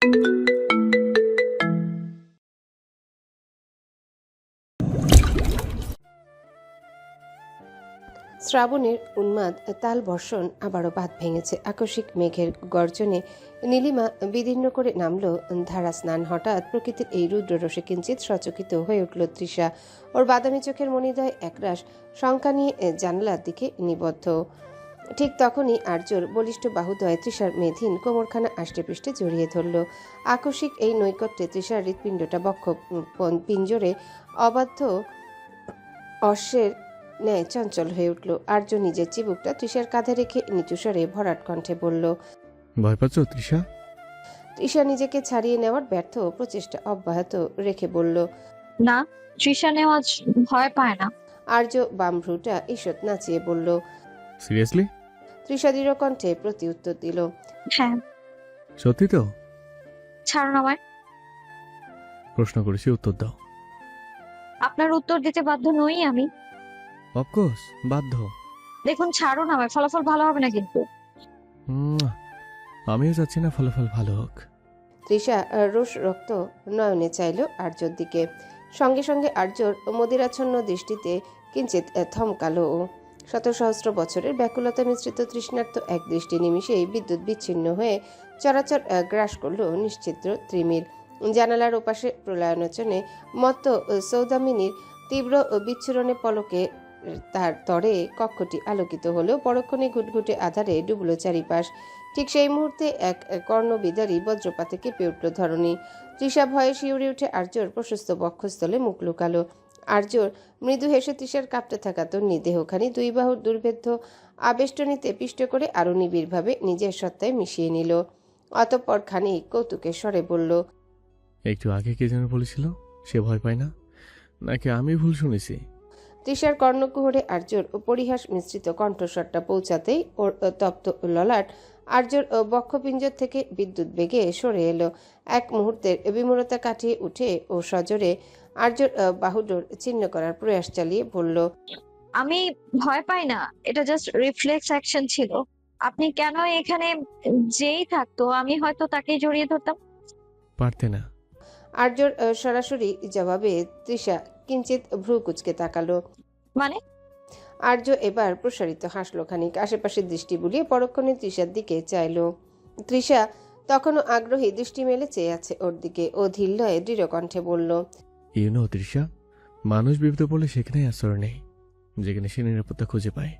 শ্রাবণের উন্মাদ তাল বর্ষণ আবারও বাঁধ ভেঙেছে। আকস্মিক মেঘের গর্জনে নীলিমা বিদীর্ণ করে নামল ধারা স্নান। হঠাৎ প্রকৃতির এই রুদ্ররসে কিঞ্চিত সচকিত হয়ে উঠল তৃষা। ওর বাদামি চোখের মণিদ্বয় একরাশ শঙ্কা নিয়ে জানালার দিকে নিবদ্ধ। ঠিক তখনই আর্যর বলিষ্ঠ বাহুদ্বয় তৃষার মেধিন কোমরখানা আষ্টেপৃষ্টে জড়িয়ে ধরল। আকস্মিক এই নৈকট্যে তৃষার হৃৎপিণ্ডটা বক্ষ পিঞ্জরে অবাধ্য অশ্বের ন্যায় চঞ্চল হয়ে উঠল। আর্য নিজের চিবুকটা তৃষার কাঁধে রেখে নিচু স্বরে ভরাট কণ্ঠে বলল, ভয় পাচ্ছ তৃষা? তৃষা নিজেকে ছাড়িয়ে নেওয়ার ব্যর্থ প্রচেষ্টা অব্যাহত রেখে বলল, না, তৃষা নেওয়া ভয় পায় না। আর্য বাম ভ্রুটা ঈষৎ নাচিয়ে বলল। সিরিয়াসলি? তৃষা দৃঢ় কণ্ঠে প্রতি উত্তর দিল, হ্যাঁ। সত্যি তো? ছাড়ুন আমায়। প্রশ্ন করেছি, উত্তর দাও। আপনার উত্তর দিতে বাধ্য নই আমি। অফকোর্স বাধ্য। দেখুন, ছাড়ুন আমায়, ফলাফল ভালো হবে না কিন্তু। আমিও চাচ্ছি না ফলাফল ভালো হোক। তৃষা রোষ রক্ত নয়নে চাইল আর্যর দিকে। সঙ্গে সঙ্গে আর্যর মদিরাচ্ছন্ন দৃষ্টিতে কিঞ্চিত থমকালো ও। শত সহস্র বছরের ব্যাকুলতা মিশ্রিত তৃষ্ণার্ত এক দৃষ্টি নিমিষেই বিদ্যুৎ বিচ্ছিন্ন হয়ে চরাচর গ্রাস করল নিশ্চিদ্র ত্রিমির। জানালার ওপাশে প্রলয়নচনে মত্ত সৌদামিনীর তীব্র বিচ্ছুরণে পলকে তার তরে কক্ষটি আলোকিত হলেও পরক্ষণে ঘুটঘুটে আধারে ডুবল চারিপাশ। ঠিক সেই মুহূর্তে এক কর্ণবিদারী বজ্রপাতে কেঁপে উঠল ধরণী। তৃষা ভয়ে শিউরে উঠে আর্যর প্রশস্ত বক্ষস্থলে মুখ লুকালো। আর্যর মৃদু হেসে তৃষার কাঁপতে থাকা তন্নি দেহখানি দুই বাহুর দুর্ভেদ্য আবেষ্টনীতে পিষ্ট করে আরো নিবিড়ভাবে নিজের সত্তায় মিশিয়ে নিল। অতঃপর খানিক কৌতুকের স্বরে বলল, একটু আগে কে যেন বলেছিল সে ভয় পায় না, নাকি আমি ভুল শুনেছি? তৃষার কর্ণকুহরে আর্যর পরিহাস মিশ্রিত কণ্ঠস্বরটা পৌঁছাতেই ওর তপ্ত ললাট আর্যর বক্ষপিঞ্জর থেকে বিদ্যুৎ বেগে সরে এলো। এক মুহূর্তের বিমূঢ়তা কাটিয়ে উঠে ও সজোরে আর্যর বাহুডোর ছিন্ন করার প্রয়াস চালিয়ে বলল, আমি ভয় পাই না, এটা জাস্ট রিফ্লেক্স অ্যাকশন ছিল। আপনি কেন এখানে? যেই থাকতো আমি হয়তো তাকেই জড়িয়ে ধরতাম। পারতে না। আর্যর সরাসরি জবাবে তৃষা কিঞ্চিত ভ্রু কুচকে তাকালো। মানে? আর্য এবার প্রসারিত হাসল খানিক, আশেপাশে দৃষ্টি বুলিয়ে পরক্ষণে তৃষার দিকে চাইল। তৃষা তখনও আগ্রহী দৃষ্টি মেলে চেয়ে আছে ওর দিকে। ও ধীরলয়ে দৃঢ় কণ্ঠে বলল, ইউনো তৃষা, মানুষ বিপদে পড়লে সেখানেই আশ্রয় নেই যেখানে সে নিরাপত্তা খুঁজে পায়।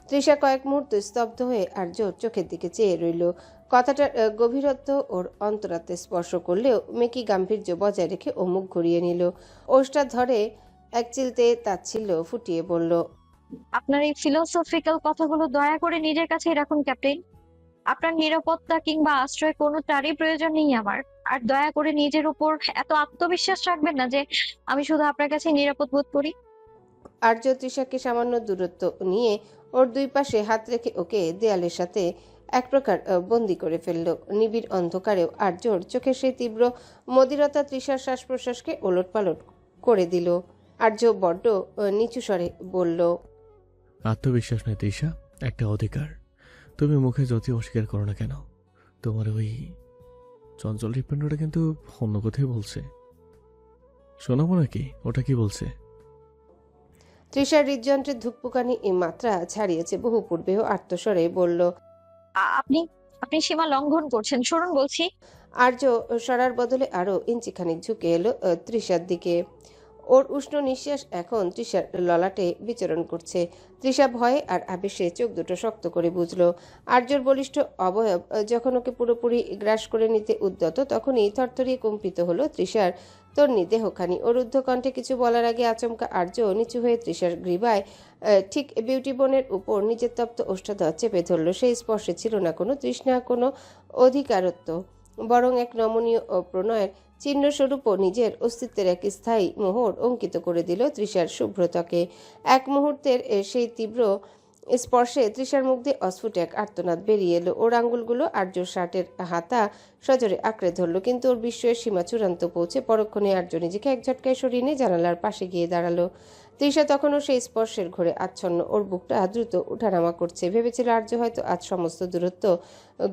তৃষা কয়েক মুহূর্ত স্তব্ধ হয়ে আর্য চিকের দিকে চেয়ে রইল। কথাটার গভীরত্ব ওর অন্তরাত্মে স্পর্শ করলেও মেকি গাম্ভীর্য বজায় রেখে ও মুখ ঘুরিয়ে নিল। ওষ্টা ধরে এক চিলতে তাচ্ছিল্য ফুটিয়ে বলল, আপনার এই ফিলোসফিক্যাল কথাগুলো দয়া করে নিজের কাছেই রাখুন ক্যাপ্টেন। আপনার নিরাপত্তা কিংবা আশ্রয় কোনোটারই প্রয়োজন নেই আমার। আর দয়া করে নিজের উপর এত আত্মবিশ্বাস রাখবেন না যে আমি শুধু আপনার কাছে নিরাপদ বোধ করি। আর্য তৃষাকে সামান্য দূরত্ব নিয়ে ওর দুই পাশে হাত রেখে ওকে দেয়ালের সাথে এক প্রকার বন্দি করে ফেলল। নিবিড় অন্ধকারেও আর্যর চোখের সেই তীব্র মদিরতা তৃষার শ্বাস প্রশ্বাসকে ওলটপালট করে দিল। আর্য বড্ড নিচু স্বরে বলল, আত্মবিশ্বাস নয় তৃষা, একটা অধিকার। তুমি মুখে যতই অস্বীকার করো না কেন, তোমার ওই চঞ্চল হৃৎপিণ্ডটা কিন্তু অন্য কোথায় বলছে। শোনাবো নাকি ওটা কি বলছে? তৃষার হৃদযন্ত্রের ধুকপুকানি মাত্রা ছাড়িয়েছে বহু পূর্বেও আর্তস্বরে বলল, আপনি আপনি সীমা লঙ্ঘন করছেন, শুনুন বলছি। আর্য সরার বদলে আরো ইঞ্চিখানিক ঝুঁকে এলো তৃষার দিকে। ওর উষ্ণ নিঃশ্বাস এখন তৃষার ললাটে বিচরণ করছে। তৃষা ভয়ে আর আবেশে চোখ দুটো শক্ত করে বুঝল। আর্যর বলিষ্ঠ অবয়ব যখন ওকে পুরোপুরি গ্রাস করে নিতে উদ্যত, তখনই থরথরিয়ে কম্পিত হলো তৃষার তন্নি দেহখানি। ওর রুদ্ধ কণ্ঠে কিছু বলার আগে আচমকা আর্য নিচু হয়ে তৃষার গ্রীবায় ঠিক বিউটি বোনের উপর নিজের তপ্ত ওষ্ঠাধর চেপে ধরল। সেই স্পর্শে ছিল না কোনো তৃষ্ণা, কোনো অধিকারত্ব, বরং এক নমনীয় ও প্রণয়ের চিহ্নস্বরূপও নিজের অস্তিত্বের এক স্থায়ী মোহর অঙ্কিত করে দিল তৃষার শুভ্রতাকে। এক মুহূর্তের সেই তীব্র স্পর্শে তৃষার মুখ দিয়ে অস্ফুট এক আর্তনাদ বেরিয়ে এলো। ওর আঙ্গুলগুলো আর্য শার্টের হাতা সজোরে আঁকড়ে ধরল, কিন্তু ওর বিস্ময়ের সীমা চূড়ান্ত পৌঁছে পরক্ষণে আর্য নিজেকে এক ঝটকায় সরিয়ে নিয়ে জানালার পাশে গিয়ে দাঁড়ালো। তৃষা তখনও সেই স্পর্শের ঘোরে আচ্ছন্ন। ওর বুকটা দ্রুত উঠানামা করছে। ভেবেছিল আর্য হয়তো আজ সমস্ত দূরত্ব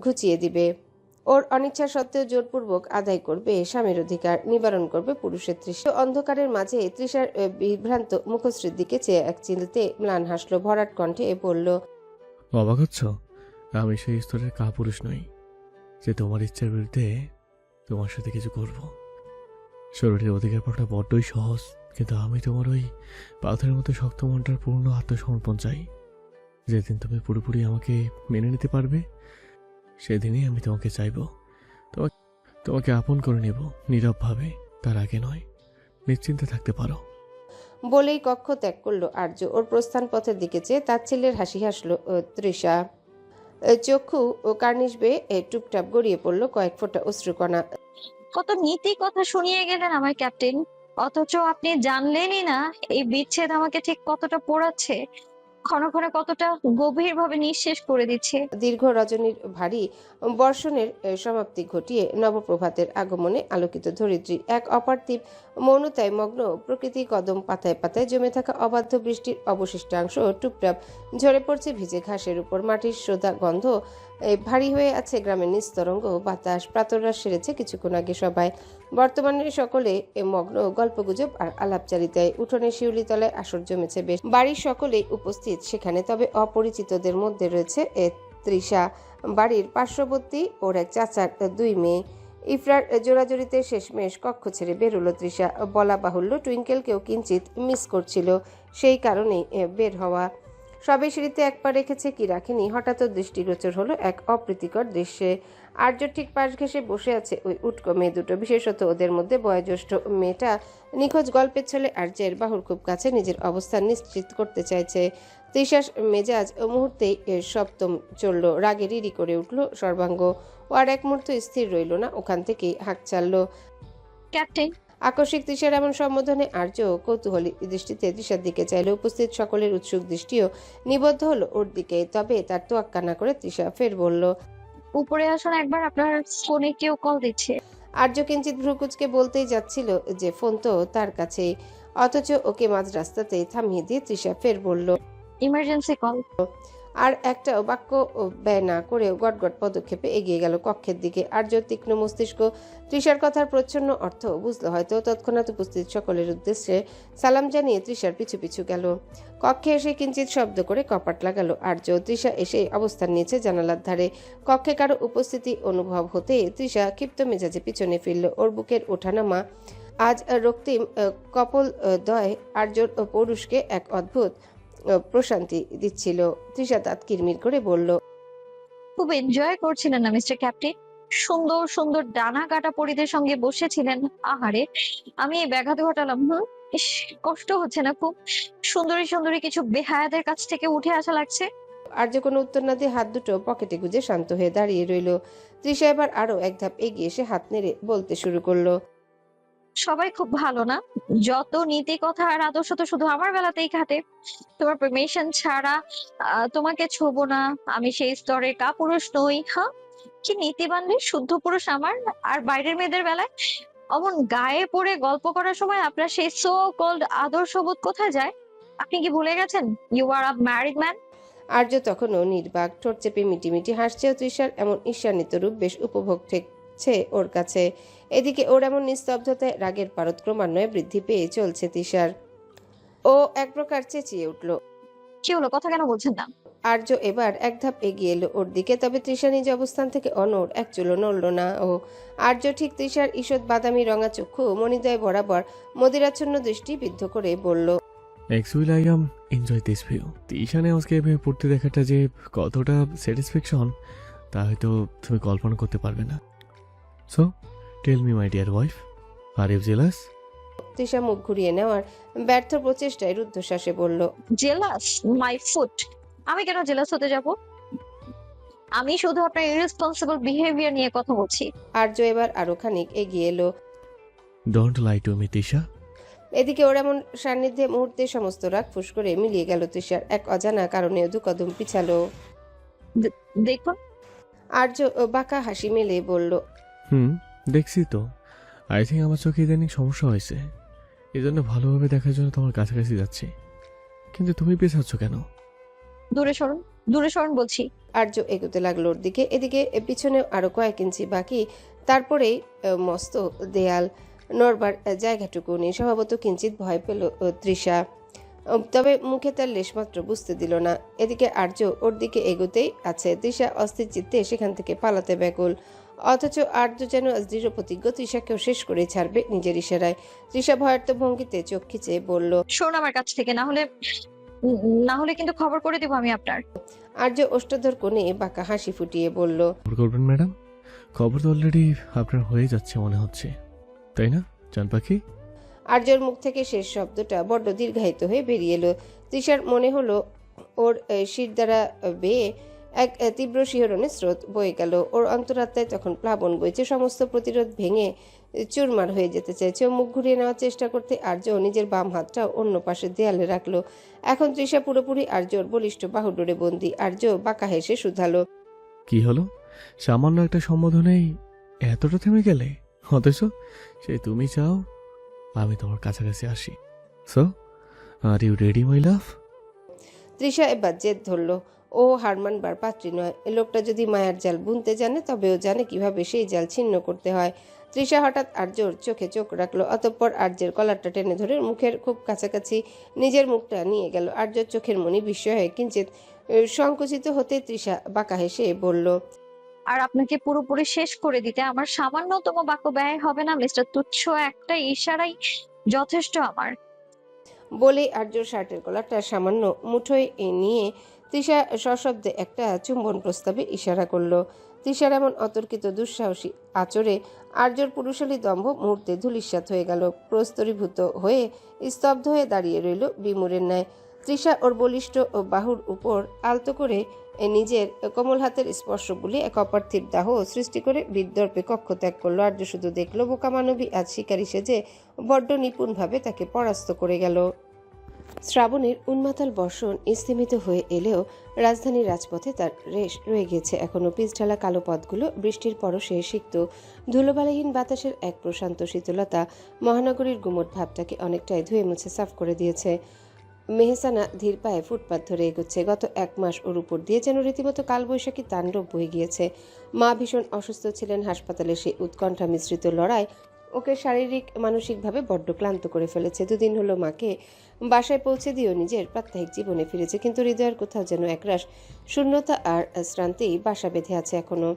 ঘুচিয়ে দিবে। ওর অনিচ্ছা সত্ত্বেও জোরপূর্বক আদায় করবে স্বামীর অধিকার, নিবারণ করবে পুরুষের তৃষ্ণা। অন্ধকারের মাঝে তৃষার বিভ্রান্ত মুখশ্রীর দিকে চেয়ে এক চিলতে ম্লান হাসলো, ভরাট কণ্ঠে বলল, অবাক হচ্ছ? আমি সেই স্তরের কাপুরুষ নই যে তোমার ইচ্ছার বিরুদ্ধে তোমার সাথে কিছু করব। শরীরের অধিকার পাওয়াটা বড্ডই সহজ, কিন্তু আমি তোমার ওই পাথরের মতো শক্ত মনটার পূর্ণ আত্মসমর্পণ চাই। যেদিন তুমি পুরোপুরি আমাকে মেনে নিতে পারবে, সেদিনই আমি তোমাকে চাইব। তোমাকে আপন করে নেব নীরবভাবে, তার আগে নয়। নিশ্চিন্তে থাকতে পারো। বলেই কক্ষ ত্যাগ করলো আর্য। ওর প্রস্থান পথের দিকে চেয়ে তাচ্ছিল্যের হাসি হাসলো তৃষা। চক্ষু ও কার্নিশ বেয়ে টুপটাপ গড়িয়ে পড়লো কয়েক ফোঁটা অশ্রুকণা। কত নীতি কথা শুনিয়ে গেলেন আমার ক্যাপ্টেন, অথচ আপনি জানলেনই না এই বিচ্ছেদ আমাকে ঠিক কতটা পোড়াচ্ছে, ক্ষণ ক্ষণে কতটা গভীর ভাবে নিঃশেষ করে দিচ্ছে। দীর্ঘ রজনীর ভারী বর্ষণের সমাপ্তি ঘটিয়ে নবপ্রভাতের আগমনে আলোকিত ধরিত্রী এক অপার্থিব মৌনতায় মগ্ন। প্রকৃতি কদম পাতায় পাতায় জমে থাকা অবাধ্য বৃষ্টির অবশিষ্টাংশ টুপটাপ ঝরে পড়ছে ভিজে ঘাসের উপর। মাটির সোদা গন্ধ ভারী হয়ে আছে গ্রামের নিস্তরঙ্গ বাতাস। প্রাতরাশ সেরেছে কিছুক্ষণ আগে সবাই। বর্তমানে সকলে মগ্ন গল্পগুজব আর আলাপচারিতায়। উঠোনে শিউলি তলায় আসর জমেছে বেশ। বাড়ির সকলেই উপস্থিত সেখানে, তবে অপরিচিতদের মধ্যে রয়েছে তৃষা, বাড়ির পার্শ্ববর্তী ওর এক চাচার দুই মেয়ে। ইফরার জোড়াজোড়িতে শেষমেশ কক্ষ ছেড়ে বেরোলো তৃষা। বলা বাহুল্য টুইঙ্কেলকেও কিঞ্চিত মিস করছিল, সেই কারণেই বের হওয়া। সবে সিঁড়িতে এক পা রেখেছে কি রাখেনি, হঠাৎ দৃষ্টিগোচর হলো এক অপ্রীতিকর দৃশ্যে। আর্য ঠিক পাশ ঘেঁষে বসে আছে ওই উটকো মেয়ে দুটো, বিশেষত ওদের মধ্যে বয়োজ্যেষ্ঠ মেয়েটা নিখোঁজ গল্পের ছলে আর্যের বাহুর খুব কাছে নিজের অবস্থান নিশ্চিত করতে চাইছে। তৃষার মেজাজ মুহূর্তেই সপ্তম চলল, রাগে রিরি করে উঠল সর্বাঙ্গ। ও আর এক মুহূর্ত স্থির রইল না, ওখান থেকেই হাঁক চালল। ক্যাপ্টেন, আকস্মিক তৃষার এমন সম্বোধনে আর্য কৌতূহলী দৃষ্টিতে তৃষার দিকে চাইল। উপস্থিত সকলের উৎসুক দৃষ্টিও নিবদ্ধ হলো ওর দিকে, তবে তার তোয়াক্কা না করে তৃষা ফের বলল, উপরে আসুন একবার, আপনার ফোনে কেউ কল দিচ্ছে। আর্য কিঞ্চিত ভ্রুকুচকে বলতেই যাচ্ছিল যে ফোন তো তার কাছেই, অথচ ওকে মাঝ রাস্তাতেই থামিয়ে দিয়ে তৃষা ফের বলল, ইমার্জেন্সি কল। আর একটা বাক্য ব্যয় না করেও গটগট পদক্ষেপে এগিয়ে গেল কক্ষের দিকে। আর্য তীক্ষ্ণ মস্তিষ্ক তৃষার কথার প্রচ্ছন্ন অর্থ বুঝলো হয়তো। তৎক্ষণাৎ উপস্থিত সকলের উদ্দেশ্যে সালাম জানিয়ে তৃষার পিছু পিছু গেল। কক্ষে এসে কিঞ্চিত শব্দ করে কপাট লাগালো আর্য। তৃষা এসে অবস্থান নিয়েছে জানালার ধারে। কক্ষে কারো উপস্থিতি অনুভব হতে তৃষা ক্ষিপ্ত মেজাজে পিছনে ফিরল। ওর বুকের ওঠানামা আজ রক্তিম কপল দয় আর্যর পৌরুষকে এক অদ্ভুত প্রশান্তি দিচ্ছিল। তৃষা দাঁত কিরমির করে বলল, খুব এনজয় করছিলেন না মিস্টার ক্যাপ্টেন? সুন্দর সুন্দর ডানা কাটা পরীদের সঙ্গে বসেছিলেন। আহারে, আমি এই ব্যাঘাত ঘটালাম। ইস, কষ্ট হচ্ছে না খুব? সুন্দরী সুন্দরী কিছু বেহায়াদের কাছ থেকে উঠে আসা লাগছে। আর্য কোনো উত্তর না দিয়ে হাত দুটো পকেটে গুজে শান্ত হয়ে দাঁড়িয়ে রইল। তৃষা এবার আরো এক ধাপ এগিয়ে এসে হাত নেড়ে বলতে শুরু করলো, সবাই খুব ভালো না? যত নীতি কথা আর আদর্শ তো শুধু আমার বেলাতেই খাটে। তোমার পারমিশন ছাড়া তোমাকে ছোবো না, আমি সেই স্তরের কাপুরুষ নই। হ্যাঁ, কি নীতিবান রে, শুদ্ধ পুরুষ আমার। আর বাইরের মেয়েদের বেলায় অমন গায়ে পড়ে গল্প করার সময় আপনার সেই সো কল্ড আদর্শবোধ কোথায় যায়? আপনি কি ভুলে গেছেন you are a married man? Arya তখনও নির্বাক, ঠোঁট চেপে মিটিমিটি হাসছে। তৃষার এমন ঈর্ষান্বিত রূপ বেশ উপভোগ ঠেকছে ওর কাছে। এদিকে ওর এমন নিস্তব্ধতায় রাগের পারদ ক্রমান্বয়ে বৃদ্ধি পেয়ে চলছে তৃষার। ও এক প্রকার চেঁচিয়ে উঠল। কি হলো, কথা কেন বলছেন না? আর্য এবার এক ধাপ এগিয়ে এলো ওর দিকে, তবে তৃষা নিজ অবস্থান থেকে অনড়, এক চুলো নড়ল না ও। আর্য ঠিক তৃষার ঈষৎ বাদামি রঙা চক্ষু মণিদ্বয় বরাবর মদিরাচ্ছন্ন দৃষ্টি বিদ্ধ করে বলল, actually I am enjoy this view. ঈশানে আজকে এভাবে পড়তে দেখাটা যে কতটা স্যাটিসফ্যাকশন তা হয়তো তুমি কল্পনা করতে পারবে না। So tell me my dear wife, are you jealous? Trisha মুখ ঘুরিয়ে নেওয়ার ব্যর্থ প্রচেষ্টায় রুদ্ধশ্বাসে বলল, জেলাস মাই ফুট? আমি কেন জেলাস হতে যাব? আমি শুধু আপনার ইরেসপন্সিবল বিহেভিয়ার নিয়ে কথা বলছি। আর্য এবার আরো খানিক এগিয়ে এলো। Don't lie to me Tisha. এদিকে ওর এমন সান্নিধ্যে মুহূর্তে সমস্ত রাগ ফুস করে মিলিয়ে গেল তৃষার। এক অজানা কারণে দু কদম পিছালো। দেখুন। আর্য বাঁকা হাসি মেলে বলল, দেখছি তো। আই থিঙ্ক আমার চোখে ইদানিং সমস্যা হয়েছে, এই জন্য ভালোভাবে দেখার জন্য তোমার কাছাকাছি যাচ্ছি। কিন্তু তুমি পেছাচ্ছ কেন? দূরে সরুন, দূরে সরুন বলছি। আর্য এগোতে লাগলো ওর দিকে। এদিকে পিছনে আরো কয়েক ইঞ্চি বাকি, তারপরেই মস্ত দেয়াল, নড়বার জায়গাটুকু নেই। স্বভাবত কিঞ্চিত ভয় পেল তৃষা, তবে মুখে তার লেশমাত্র বুঝতে দিল না। এদিকে আর্য ওর দিকে এগোতেই আছে। তৃষা অস্থির চিত্তে সেখান থেকে পালাতে ব্যাকুল, অথচ আর্য যেন আজ দৃঢ় প্রতিজ্ঞ তৃষাকেও শেষ করে ছাড়বে নিজের ইশারায়। তৃষা ভয়ার্ত ভঙ্গিতে চোখ খিচে বলল, শোন আমার কাছ থেকে, না হলে কিন্তু খবর করে দেবো আমি আপনার। আর্য ওষ্ঠাধর কোণে বাঁকা হাসি ফুটিয়ে বলল, খবর করবেন ম্যাডাম? খবর তো অলরেডি আপনার হয়ে যাচ্ছে মনে হচ্ছে, তাই না চান পাখি? আর্যর মুখ থেকে শেষ শব্দটা বড্ড দীর্ঘায়িত হয়ে বেরিয়ে এলো। তৃষার মনে হলো ওর শির দ্বারা বেয়ে এক তীব্র শিহরণের স্রোত বয়ে গেল। ওর অন্তরাত্মায় তখন প্লাবন বইছে, সমস্ত প্রতিরোধ ভেঙে চুরমার হয়ে যেতে চাইছে। ও মুখ ঘুরিয়ে নেওয়ার চেষ্টা করতে আর্য নিজের বাম হাতটাও অন্য পাশে দেয়ালে রাখলো। এখন তৃষা পুরোপুরি আর্যর বলিষ্ঠ বাহুডোরে বন্দি। আর্য বাঁকা হেসে শুধালো, কি হলো? সামান্য একটা সম্বোধনেই এতটা থেমে গেলে? অথচ সে তুমি চাও আমি তোমার কাছাকাছি আসি। So are you ready my love? Trisha এবার জেদ ধরল। ও হার মানবার পাত্রী নয়। এ লোকটা যদি মায়ার জাল বুনতে জানে, তবে ও জানে কিভাবে সেই জাল ছিন্ন করতে হয়। তৃষা হঠাৎ আর্যর চোখে চোখ রাখলো, অতঃপর আর্যের কলারটা টেনে ধরে মুখের খুব কাছাকাছি নিজের মুখটা নিয়ে গেল। আর্যর চোখের মনি বিস্ময়ে কিঞ্চিত সংকুচিত হতে তৃষা বাঁকা হেসে বলল, আর আপনাকে পুরোপুরি শেষ করে দিতে আমার সামান্যতম বাক্য ব্যয় হবে না মিস্টার। তুচ্ছ একটা ইশারাই যথেষ্ট আমার। বলেই আর্যর শার্টের কলারটা সামান্য মুঠোয় নিয়ে তৃষা সশব্দে একটা চুম্বন প্রস্তাবে ইশারা করলো। তৃষার এমন অতর্কিত দুঃসাহসী আচরে আর্যর পুরুষালী দম্ভ মুহূর্তে ধূলিসাৎ হয়ে গেল। প্রস্তরীভূত হয়ে স্তব্ধ হয়ে দাঁড়িয়ে রইল বিমূরের ন্যায়। তৃষা ওর বলিষ্ঠ ও বাহুর উপর আলতো করে নিজের কোমল হাতের স্পর্শ বুলিয়ে এক অপার্থিব দাহ সৃষ্টি করে বিদ্যর্পে কক্ষ ত্যাগ করলো। আর্য শুধু দেখলো বোকা মানবী আজ শিকারী সেজে বড্ড নিপুণভাবে তাকে পরাস্ত করে গেল। শ্রাবণের উন্মাতাল বর্ষণ স্থিমিত হয়ে এলেও রাজধানীর রাজপথে তার রেশ রয়ে গেছে এখনো। পিচঢালা কালো পথগুলো বৃষ্টির পরশে সিক্ত, ধুলোবালিহীন বাতাসের এক প্রশান্ত শীতলতা মহানগরীর গুমট ভাবটাকে অনেকটাই ধুয়ে মুছে সাফ করে দিয়েছে। মেহসানা ধীর পায়ে ফুটপাত ধরে এগোচ্ছে। গত 1 মাস ওর উপর দিয়ে যেন রীতিমতো কালবৈশাখী তাণ্ডব বয়ে গিয়েছে। মা ভীষণ অসুস্থ ছিলেন। হাসপাতালে সেই উৎকণ্ঠা মিশ্রিত লড়াই ওকে শারীরিক মানসিকভাবে বড্ড ক্লান্ত করে ফেলেছে। 2 দিন হলো মাকে বাসায় পৌঁছে দিয়েও নিজের প্রাত্যহিক জীবনে ফিরেছে, কিন্তু হৃদয়ের কোথাও যেন একরাশ শূন্যতা আর শ্রান্তি বাসা বেঁধে আছে এখনো।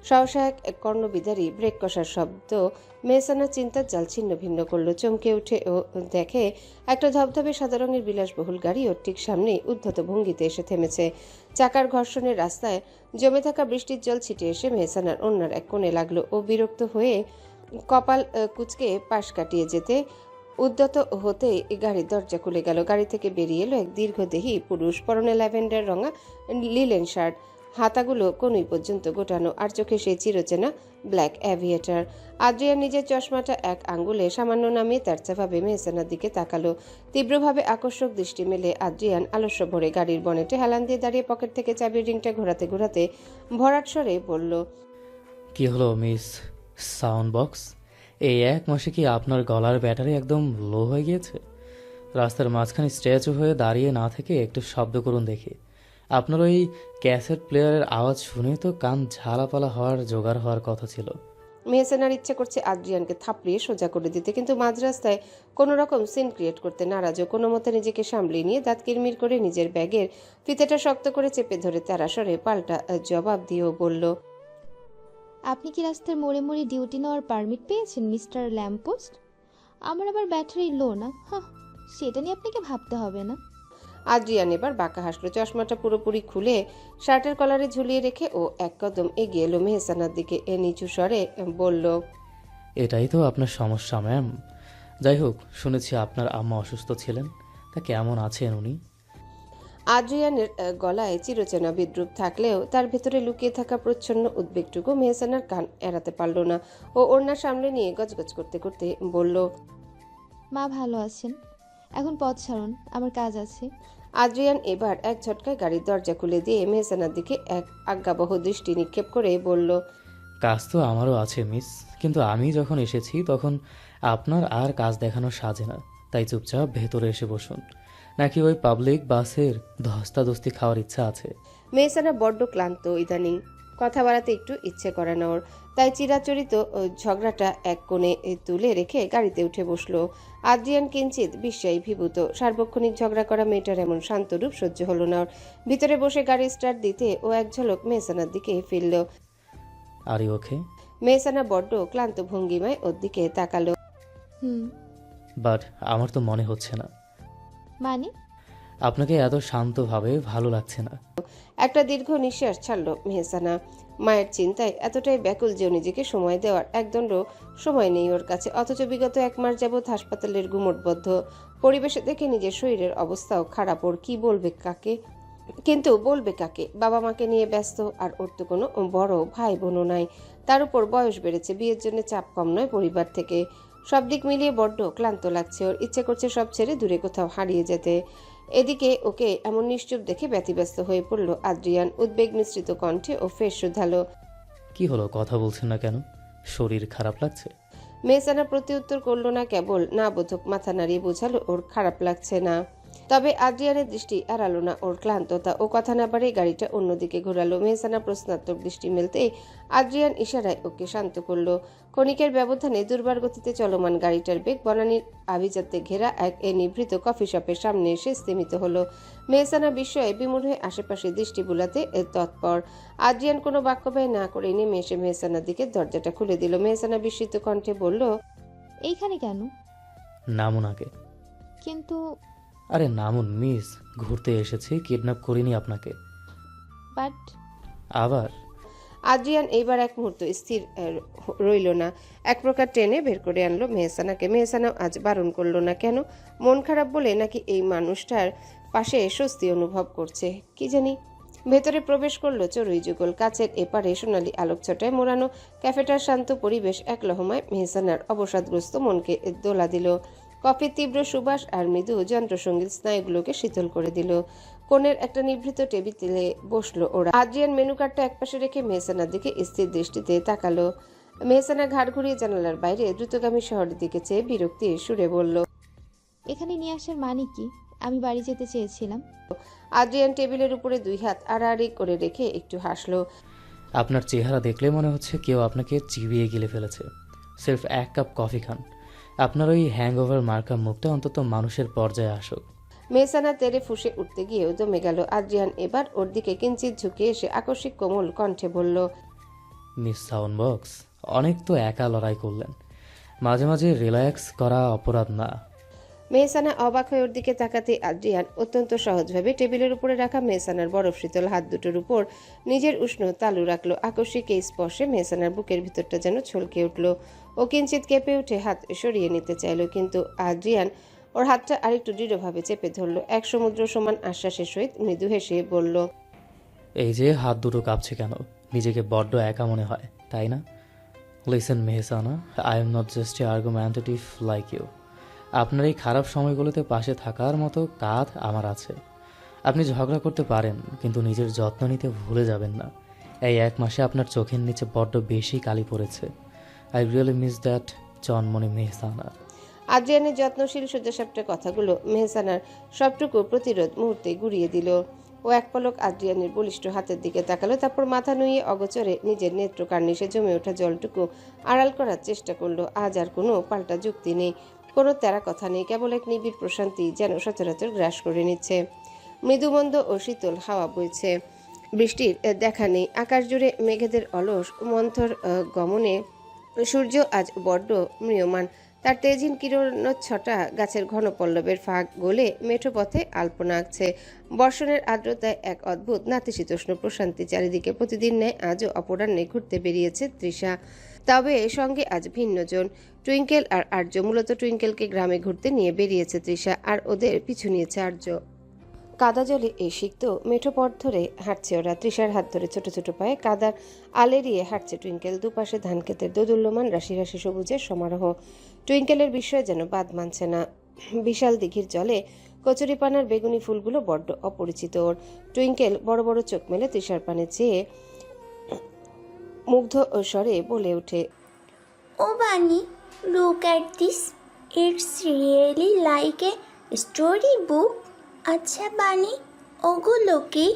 সহসা এক কর্ণবিদারী ব্রেক কষার শব্দ মেহসানা চিন্তার জাল ছিন্ন ভিন্ন করলো। চমকে উঠে ও দেখে একটা ধবধবে সাদা রঙের বিলাসবহুল গাড়ি ওর ঠিক সামনেই উদ্ধত ভঙ্গিতে এসে থেমেছে। চাকার ঘর্ষণের রাস্তায় জমে থাকা বৃষ্টির জল ছিটে এসে মেহসানার অন্যার এক কোণে লাগলো। ও বিরক্ত হয়ে কপাল কুঁচকে পাশ কাটিয়ে যেতে উদ্যত হতেই গাড়ির দরজা খুলে গেল। গাড়ি থেকে বেরিয়ে এলো এক দীর্ঘদেহী পুরুষ, পরনে ল্যাভেন্ডার রঙা লিলেন শার্ট, হাতাগুলো কনুই পর্যন্ত গোটানো, আর চোখে সেই চিরচেনা ব্ল্যাক অ্যাভিয়েটার। আদ্রিয়ান নিজের চশমাটা এক আঙ্গুলে সামান্য নামিয়ে তেরচাভাবে মেহসানার দিকে তাকালো। তীব্রভাবে আকর্ষক দৃষ্টি মেলে আদ্রিয়ান আলস্য ভরে গাড়ির বনেটে হেলান দিয়ে দাঁড়িয়ে পকেট থেকে চাবির রিংটা ঘোরাতে ঘোরাতে ভরাট স্বরে বলল, কি হলো মিস সাউন্ড বক্স? এই 1 মাসে কি আপনার গলার ব্যাটারি একদম লো হয়ে গিয়েছে? রাস্তার মাঝখানে স্ট্যাচু হয়ে দাঁড়িয়ে না থেকে একটু শব্দ করুন দেখি। আপনার ওই ক্যাসেট প্লেয়ারের আওয়াজ শুনে তো কান ঝালাপালা হওয়ার জোগাড় হওয়ার কথা ছিল। মেহসানার ইচ্ছা করছে আদ্রিয়ানকে থাপড়িয়ে সোজা করে দিতে, কিন্তু মাঝ রাস্তায় কোনো রকম সিন ক্রিয়েট করতে নারাজ। কোনো মতে নিজেকে সামলিয়ে নিয়ে দাঁত কিরমির করে নিজের ব্যাগের ফিতেটা শক্ত করে চেপে ধরে তারাস্বরে পাল্টা জবাব দিয়েও বলল, আপনি কি রাস্তার মোড়ে মোড়ে ডিউটি নেওয়ার পারমিট পেয়েছেন মিস্টার ল্যাম্পপোস্ট? আমার আবার ব্যাটারি লো না। হ্যাঁ, সেটা নিয়ে আপনাকে ভাবতে হবে না। আদ্রিয়ান এবার বাঁকা হাসলো। চশমাটা পুরোপুরি খুলে শার্টের কলারে ঝুলিয়ে রেখে ও এক কদম এগিয়ে এলো মেহসানার দিকে। নিচু স্বরে বলল, এটাই তো আপনার সমস্যা ম্যাম। যাই হোক, শুনেছি আপনার আম্মা অসুস্থ ছিলেন, তা কেমন আছেন উনি? আদ্রিয়ানের গলায় চিরচেনা বিদ্রুপ থাকলেও তার ভেতরে লুকিয়ে থাকা প্রচ্ছন্ন উদ্বেগটুকু মেহসানার কান এড়াতে পারল না। ও ওড়না সামলে নিয়ে গজগজ করতে করতে বলল, মা ভালো আছেন, এখন পথ ছাড়ুন, আমার কাজ আছে। আদ্রিয়ান এবার এক ঝটকায় গাড়ির দরজা খুলে দিয়ে মেহসানার দিকে এক আজ্ঞাবহ দৃষ্টি নিক্ষেপ করে বলল, কাজ তো আমারও আছে মিস, কিন্তু আমি যখন এসেছি তখন আপনার আর কাজ দেখানো সাজে না, তাই চুপচাপ ভেতরে এসে বসুন। নাকি ওই পাবলিক বাসের ধস্তাধস্তি খাওয়ার ইচ্ছা আছে? মেহসানা বড্ড ক্লান্ত ইদানিং, কথা বাড়াতে একটু ইচ্ছে করে না ওর। তাই চিরাচরিত ঝগড়াটা এক কোণে তুলে রেখে গাড়িতে উঠে বসলো। আদ্রিয়ান কিঞ্চিত বিস্ময়ে ভীভূত। সার্বক্ষণিক ঝগড়া করা মেয়েটার এমন শান্ত রূপ সহ্য হলো না ওর। ভিতরে বসে গাড়ি স্টার্ট দিতে ও এক ঝলক মেহসানার দিকে ফিরল। আর ওকে, মেহসানা বড্ড ক্লান্ত ভঙ্গিমায় ওর দিকে তাকালো। হুম। বাট আমার তো মনে হচ্ছে না মানে? আপনাকে এত শান্তভাবে ভালো লাগছে না। একটা দীর্ঘ নিঃশ্বাস ছাড়ল মেহসানা। মায়ের চিন্তায় এতটাই ব্যাকুল যে নিজেকে সময় দেওয়ার একদণ্ড সময় নেই ওর কাছে। অথচ বিগত 1 মাস যাবৎ হাসপাতালের গুমটবদ্ধ পরিবেশে দেখে নিজের শরীরের অবস্থাও খারাপ। ওর কি বলবে কাকে? কিন্তু বলবে কাকে? বাবা মাকে নিয়ে ব্যস্ত, আর ওর তো কোনো বড় ভাই বোনও নাই। তার উপর বয়স বেড়েছে, বিয়ের জন্য চাপ কম নয় পরিবার থেকে। সব দিক মিলিয়ে বড্ড ক্লান্ত লাগছে ওর। ইচ্ছে করছে সব ছেড়ে দূরে কোথাও হারিয়ে যেতে। এদিকে ওকে এমন নিশ্চুপ দেখে ব্যতিব্যস্ত হয়ে পড়ল আদ্রিয়ান। উদ্বেগ মিশ্রিত কণ্ঠে ও ফেস শুধালো, কি হলো, কথা বলছেন না কেন? শরীর খারাপ লাগছে? মেহসানা প্রত্যুত্তর করল না, কেবল না বোধক মাথা নাড়িয়ে বোঝালো ওর খারাপ লাগছে না। তবে আদ্রিয়ানের দৃষ্টি এড়ালো না ওর ক্লান্ততা। ও কথা না বাড়িয়ে গাড়িটা অন্যদিকে ঘোরালো। মেহসানা প্রশ্নাত্মক দৃষ্টি মেলতেই আদ্রিয়ান ইশারায় ওকে শান্ত করলো। ক্ষণিকের ব্যবধানে দুর্বার গতিতে চলমান গাড়িটার বেগ বনানীর আভিজাত্যে ঘেরা এক নিভৃত কফি শপের সামনে এসে স্থিমিত হলো। মেহসানা বিস্ময়ে বিমূঢ় হয়ে আশেপাশে দৃষ্টি বুলাতে তৎপর। আদ্রিয়ান কোনো বাক্য ব্যয় না করে নেমে এসে মেহসানার দিকে দরজাটা খুলে দিল। মেহসানা বিস্মিত কণ্ঠে বলল, এইখানে কেন? নামুন আগে। কিন্তু আরে নামুন মিস, ঘুরতে এসেছি, কিডন্যাপ করিনি আপনাকে। বাট আবার আদ্রিয়ান এইবার এক মুহূর্ত স্থির রইল না। এক প্রকার টেনে বের করে আনলো মেহসানাকে। মেহসানাও আজ বারণ করলো না। কেন? মন খারাপ বলে, নাকি এই মানুষটার পাশে স্বস্তি অনুভব করছে? কি জানি। ভেতরে প্রবেশ করলো চড়ুই যুগল। কাচের এপারে সোনালি আলোকছটায় মোড়ানো ক্যাফেটার শান্ত পরিবেশ এক লহমায় মেহসানার অবসাদগ্রস্ত মনকে দোলা দিল। কফির তীব্র সুবাস আর মৃদু যন্ত্রসঙ্গীত স্নায়ুগুলোকে শীতল করে দিল। কোণের একটা নিভৃত টেবিলে বসলো ওরা। আদ্রিয়ান মেনু কার্ডটা একপাশে রেখে মেহসানার দিকে স্থির দৃষ্টিতে তাকালো। মেহসানা ঘাড় ঘুরিয়ে জানালার বাইরে দ্রুতগামী শহরের দিকে চেয়ে বিরক্তির সুরে বলল, এখানে নিয়ে আসার মানে কি? আমি বাড়ি যেতে চেয়েছিলাম। আদ্রিয়ান টেবিলের উপরে 2 হাত আড়াআড়ি করে রেখে একটু হাসলো। আপনার চেহারা দেখলে মনে হচ্ছে কেউ আপনাকে চিবিয়ে গিলে ফেলেছে। সির্ফ 1 কাপ কফি খান। আপনার ওই হ্যাংওভার মার্কা মুখটা অন্তত মানুষের পর্যায়ে আসুক। মেহসানা তেরে ফুঁসে উঠতে গিয়েও দমে গেল। আদ্রিয়ান এবার ওর দিকে কিঞ্চিত ঝুঁকে এসে আকস্মিক কোমল কণ্ঠে বলল, মিস সাউন্ড বক্স, অনেক তো একা লড়াই করলেন, মাঝে মাঝে রিল্যাক্স করা অপরাধ না। মেহসানা অবাক হয়ে ওর দিকে তাকাতে আদ্রিয়ান অত্যন্ত সহজভাবে টেবিলের উপরে রাখা মেহসানার বরফ শীতল হাত দুটোর উপর নিজের উষ্ণ তালু রাখলো। আকস্মিক এই স্পর্শে মেহসানার বুকের ভিতরটা যেন ছলকে উঠল। ও কিঞ্চিত কেঁপে উঠে হাত সরিয়ে নিতে চাইল, কিন্তু আদ্রিয়ান ওর হাতটা আরেকটু দৃঢ়ভাবে চেপে ধরল। এক সমুদ্র সমান আশ্বাসের সহিত মৃদু হেসে বলল, এই যে হাত দুটো কাঁপছে কেন? নিজেকে বড্ড একা মনে হয়, তাই না? Listen Mehsana, I am not just a argumentative like you. আপনার এই খারাপ সময়গুলোতে পাশে থাকার মতো কাঁধ আমার আছে। আপনি ঝগড়া করতে পারেন, কিন্তু নিজের যত্ন নিতে ভুলে যাবেন না। এই 1 মাসে আপনার চোখের নিচে বড্ড বেশি কালি পড়েছে। আই রিয়েলি মিস দ্যাট জন্মনি মেহসানা। আদ্রিয়ানের যত্নশীল সোজাসাপটা কথাগুলো মেহসানার সবটুকু প্রতিরোধ মুহূর্তে গুড়িয়ে দিল। ও এক পলক আদ্রিয়ানের বলিষ্ঠ হাতের দিকে তাকালো, তারপর মাথা নুইয়ে অগোচরে নিজের নেত্র কার্নিশে জমে ওঠা জলটুকু আড়াল করার চেষ্টা করলো। আজ আর কোনো পাল্টা যুক্তি নেই, কোনো তেরা কথা নেই, কেবল এক নিবিড় প্রশান্তি যেন সচরাচর গ্রাস করে নিচ্ছে। মৃদুমন্দ ও শীতল হাওয়া বইছে, বৃষ্টির দেখা নেই। আকাশ জুড়ে মেঘেদের অলস মন্থর গমনে সূর্য আজ বড্ড ম্রিয়মান। তার তেজহীন কিরণচ্ছটা গাছের ঘন পল্লবের ফাঁক গলে মেঠো পথে আলপনা আঁকছে। বর্ষণের আর্দ্রতায় এক অদ্ভুত নাতিশীতোষ্ণ প্রশান্তি চারিদিকে। প্রতিদিন ন্যায় আজও অপরাহ্নে ঘুরতে বেরিয়েছে তৃষা, তবে সঙ্গে আজ ভিন্নজন। টুইঙ্কেল আর আর্য। মূলত টুইঙ্কেলকে গ্রামে ঘুরতে নিয়ে বেরিয়েছে তৃষা, আর ওদের পিছু নিয়েছে আর্য। কাদা জলে এই সিক্ত মেঠো পথ ধরে হাঁটছে ওরা। তৃষার হাত ধরে ছোট ছোট পায়ে কাদার আলেরিয়ে হাঁটছে টুইঙ্কেল। দুপাশে ধানক্ষেতের দোদুল্যমান রাশি রাশি সবুজের সমারোহ। টুইঙ্কেলের বিস্ময়ে যেন বাদ মানছে না। বিশাল দিঘির জলে কচুরিপানার বেগুনি ফুলগুলো বড্ড অপরিচিত ওর। টুইঙ্কেল বড় বড় চোখ মেলে তৃষার পানে চেয়ে মুগ্ধ স্বরে বলে ওঠে, Oh Bunny, look at this. It's really like a storybook. আচ্ছা বানি, ওগুলো কি?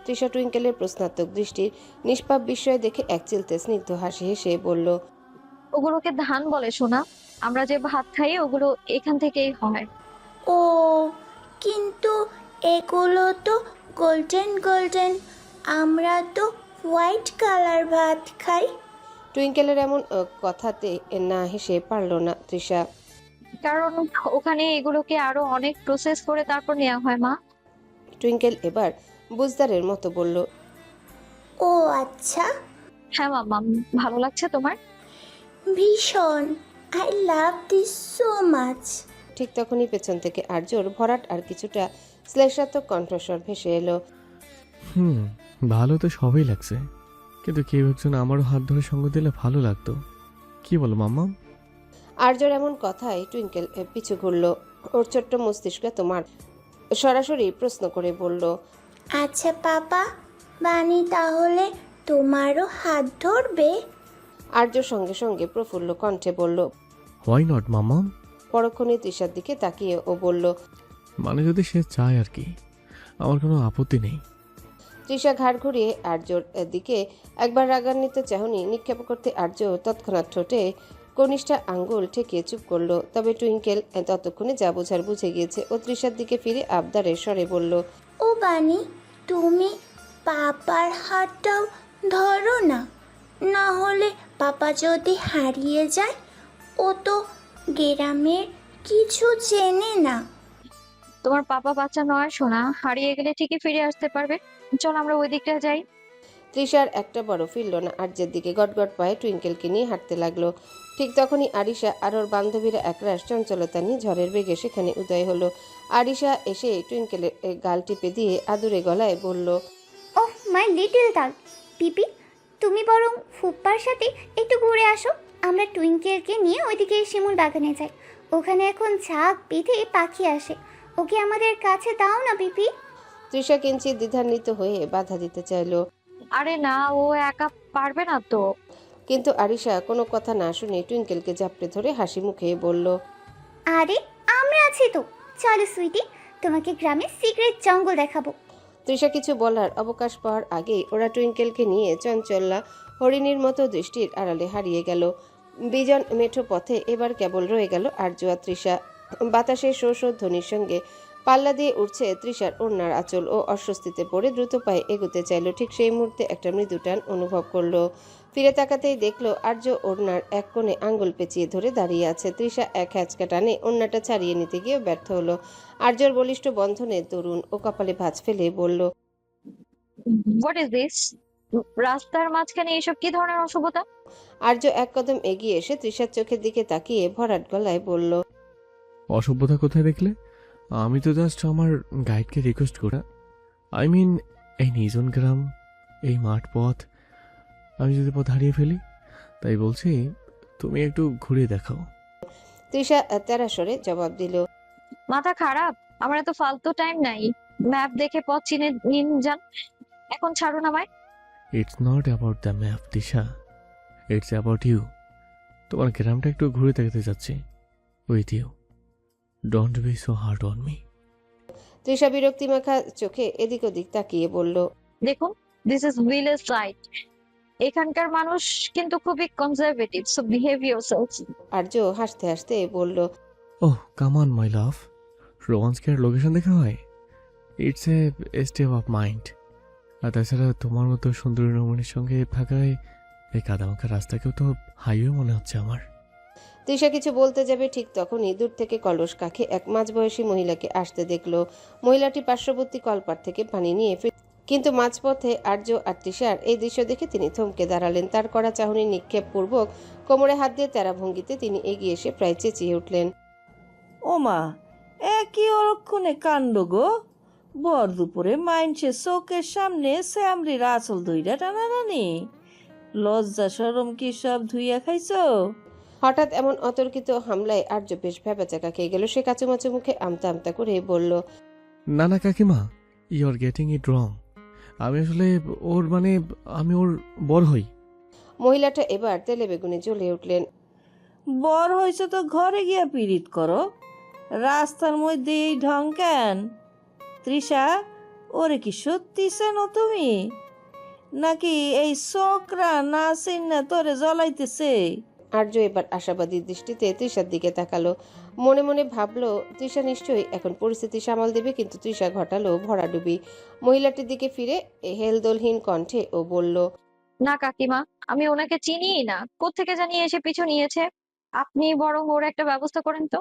তৃষা টুইঙ্কেলের প্রশ্নাত্মক দৃষ্টির নিষ্পাপ বিস্ময় দেখে এক চিলতে স্নিগ্ধ হাসি হেসে বলল, ওগুলোকে ধান বলে শোনা। আমরা যে ভাত খাই ওগুলো এখান থেকেই হয়। ও, কিন্তু এগুলো তো গোল্ডেন গোল্ডেন, আমরা তো হোয়াইট কালার ভাত খাই। টুইঙ্কেলের এমন কথাতে না হেসে পারল না তৃষা। কারণ ওখানে এগুলোকে আরো অনেক প্রসেস করে তারপর নেওয়া হয় মা। টুইঙ্কেল এবার বুঝদারের মতো বলল, ও আচ্ছা, হ্যাঁ মাম্মা, ভালো লাগছে তোমার? ভীষণ। I love this so much. ঠিক তখনই পেছন থেকে আর্যর ভরাট আর কিছুটা শ্লেষাত্মক কণ্ঠস্বর ভেসে এলো। ভালো তো সবই লাগছে, কিন্তু কেউ একজন আমারও হাত ধরে সঙ্গ দিলে ভালো লাগতো। কি বলো মাম্মা? আর্যর এমন কথায় টুইঙ্কেল পিছু ঘুরল। ওর ছোট্ট মস্তিষ্ক তোমার সরাসরি প্রশ্ন করে বলল, আচ্ছা পাপা, বানি তাহলে তোমারও হাত ধরবে? আর্য সঙ্গে সঙ্গে প্রফুল্ল কণ্ঠে বলল। হোয়াই নট মাম্মা? পরক্ষণে তৃষার দিকে তাকিয়ে ও বলল, মানে যদি সে চায় আর কি, আমার কোনো আপত্তি নেই। তৃষা ঘাড় ঘুরিয়ে আর্যর দিকে একবার রাগান্বিত চাহনি নিক্ষেপ করতে আর্য তৎক্ষণাৎ ঠোঁটে কনিষ্ঠা আঙ্গুল ঠেকিয়ে চুপ করলো। তবে টুইঙ্কেল ততক্ষণে যা বোঝার বুঝে গিয়েছে। ও তৃষার দিকে ফিরে আবদারের স্বরে বলল, ও বানি, তুমি পাপার হাতটাও ধরো না, না হলে পাপা যদি হারিয়ে যায়। ও তো গ্রামের কিছু চেনে না। তোমার পাপা বাচ্চা নয় সোনা, হারিয়ে গেলে ঠিকই ফিরে আসতে পারবে। চল আমরা ওই দিকটা যাই। তৃষার একটা বড় ফিরল না। আর্যের দিকে গটগট পায়ে টুইঙ্কেলকে নিয়ে হাঁটতে লাগলো। ঠিক তখনই আরিশা আর ওর বান্ধবীরা একরাশ চঞ্চলতা নিয়ে ঝড়ের বেগে সেখানে উদয় হলো। আরিশা এসে টুইঙ্কেলের গাল টিপে দিয়ে আদুরে গলায় বলল, ওহ মাই লিটল ডাল, পিপি তুমি বরং ফুপ্পার সাথে একটু ঘুরে আসো। আমরা টুইঙ্কেলকে নিয়ে ওইদিকে শিমুল বাগানে যাই। ওখানে এখন ঝাঁক বেঁধে পাখি আসে। ওকে আমাদের কাছে দাও না পিপি। তৃষা কিঞ্চিত দ্বিধান্বিত হয়ে বাধা দিতে চাইল, আরে না, ও একা পারবে না তো। কিন্তু আরিশা কোনো কথা না শুনে টুইঙ্কেলকে জাপটে ধরে হাসি মুখে বলল, আরে আমরা আছি তো, চলো সুইটি, তোমাকে গ্রামের সিক্রেট জঙ্গল দেখাবো। তৃষা কিছু বলার অবকাশ পাওয়ার আগেই ওরা টুইঙ্কেলকে নিয়ে চঞ্চল্লা হরিণীর মতো দৃষ্টির আড়ালে হারিয়ে গেল। বিজন মেঠো পথে এবার কেবল রয়ে গেল আর্য আর তৃষা। বাতাসে শো শো ধ্বনির সঙ্গে পাল্লা দিয়ে উঠছে তৃষার ওড়নার আঁচল। ও অস্বস্তিতে পড়ে দ্রুত পায়ে এগোতে চাইল। ঠিক সেই মুহূর্তে একটা মৃদু টান অনুভব করলো। ফিরে তাকাতেই দেখলো আর্য ওড়নার এক কোণে আঙ্গুল পেঁচিয়ে ধরে দাঁড়িয়ে আছে। তৃষা এক হ্যাচকা টানে ওড়নাটা ছাড়িয়ে নিতে গিয়ে ব্যর্থ হলো। আর্যর বলিষ্ঠ বন্ধনে তরুণ ও কপালে ভাঁজ ফেলে বলল, হোয়াট ইজ দিস? রাস্তার মাঝখানে এসব কি ধরনের অশুভতা? আর্য এক কদম এগিয়ে এসে তৃষার চোখের দিকে তাকিয়ে ভরাট গলায় বলল, অসভ্যতা কোথায় দেখলে? আমি তো জাস্ট আমার গাইডকে রিকোয়েস্ট করা, আই মিন এই নির্জন গ্রাম, এই মাঠ পথ, আমি যদি পথ হারিয়ে ফেলি, তাই বলছি তুমি একটু ঘুরিয়ে দেখাও। তৃষা তেরা স্বরে জবাব দিল, মাথা খারাপ? আমার এত ফালতু টাইম নাই। ম্যাপ দেখে পথ চিনে নিন যান। এখন ছাড়ুন আমায়। It's not about the map Disha, it's about you. তোমার গ্রামটা একটু ঘুরে দেখাতে যাচ্ছি with you. Don't be so hard on me. Trisha বিরক্তিমাখা চোখে এদিক ওদিক তাকিয়ে বলল, দেখুন, দিস ইজ ভিলেজ রাইট। এখানকার মানুষ কিন্তু খুবই কনজারভেটিভ, সো বিহেভ ইয়োরসেলফ। আর্য হাসতে হাসতে বলল, ওহ come on my love, রোমান্সকে R location দেখা হয়? It's a step of mind. আর তাছাড়া তোমার মতো সুন্দরী রমণীর সঙ্গে থাকায় এই কাদামাখা রাস্তাকেও তো হাইওয়ে মনে হচ্ছে আমার। তৃষা কিছু বলতে যাবে ঠিক তখনই দূর থেকে কলস কাখে এক মাঝবয়সী মহিলাকে আসতে দেখলো। মহিলাটি পার্শ্ববর্তী কলপার থেকে পানি নিয়ে কিন্তু মাঝপথে আর্য আর তৃষার এই দৃশ্য দেখে তিনি থমকে দাঁড়ালেন। তার করা চাহনি নিক্ষেপ পূর্বক কোমরে হাত দিয়ে তেরা ভঙ্গিতে তিনি এগিয়ে এসে প্রায় চেঁচিয়ে উঠলেন, ওমা, একই অলক্ষণে কাণ্ড গো! বর দুপুরে মাইনসে চোখের সামনে শ্যামরির আঁচল ধইরা টানাটানি, লজ্জা সরম কি সব ধুইয়া খাইছো? হঠাৎ এমন অতর্কিত হামলায় আর্য বেশ ভ্যাবাচাকা খেয়ে গেল। সে কাচুমাচু মুখে আমতা আমতা করে বলল, না না কাকিমা, ইউ আর গেটিং ইট রং। আমি আসলে ওর মানে আমি ওর বর হই। মহিলাটা এবার তেলে বেগুনে জ্বলে উঠলেন। বর হইছো তো ঘরে গিয়া পীড়িত করো, রাস্তার মধ্যে এই ঢং কেন? তৃষা, ওরে কি সত্যি চেনো তুমি, নাকি এই চোখরা না চিন্না তোরে জ্বলাইতেছে? আর্য এবার আশাবাদী দৃষ্টিতে তৃষার দিকে তাকালো। মনে মনে ভাবলো তৃষা নিশ্চয়ই এখন পরিস্থিতি সামাল দেবে, কিন্তু তৃষা ঘটালো ভরাডুবি। মহিলাটির দিকে ফিরে হেলদোলহীন কণ্ঠে ও বলল, না কাকিমা, আমি ওনাকে চিনিই না, কোত্থেকে জানি এসে পিছু নিয়েছে। আপনি বরং ওর একটা ব্যবস্থা করেন তো।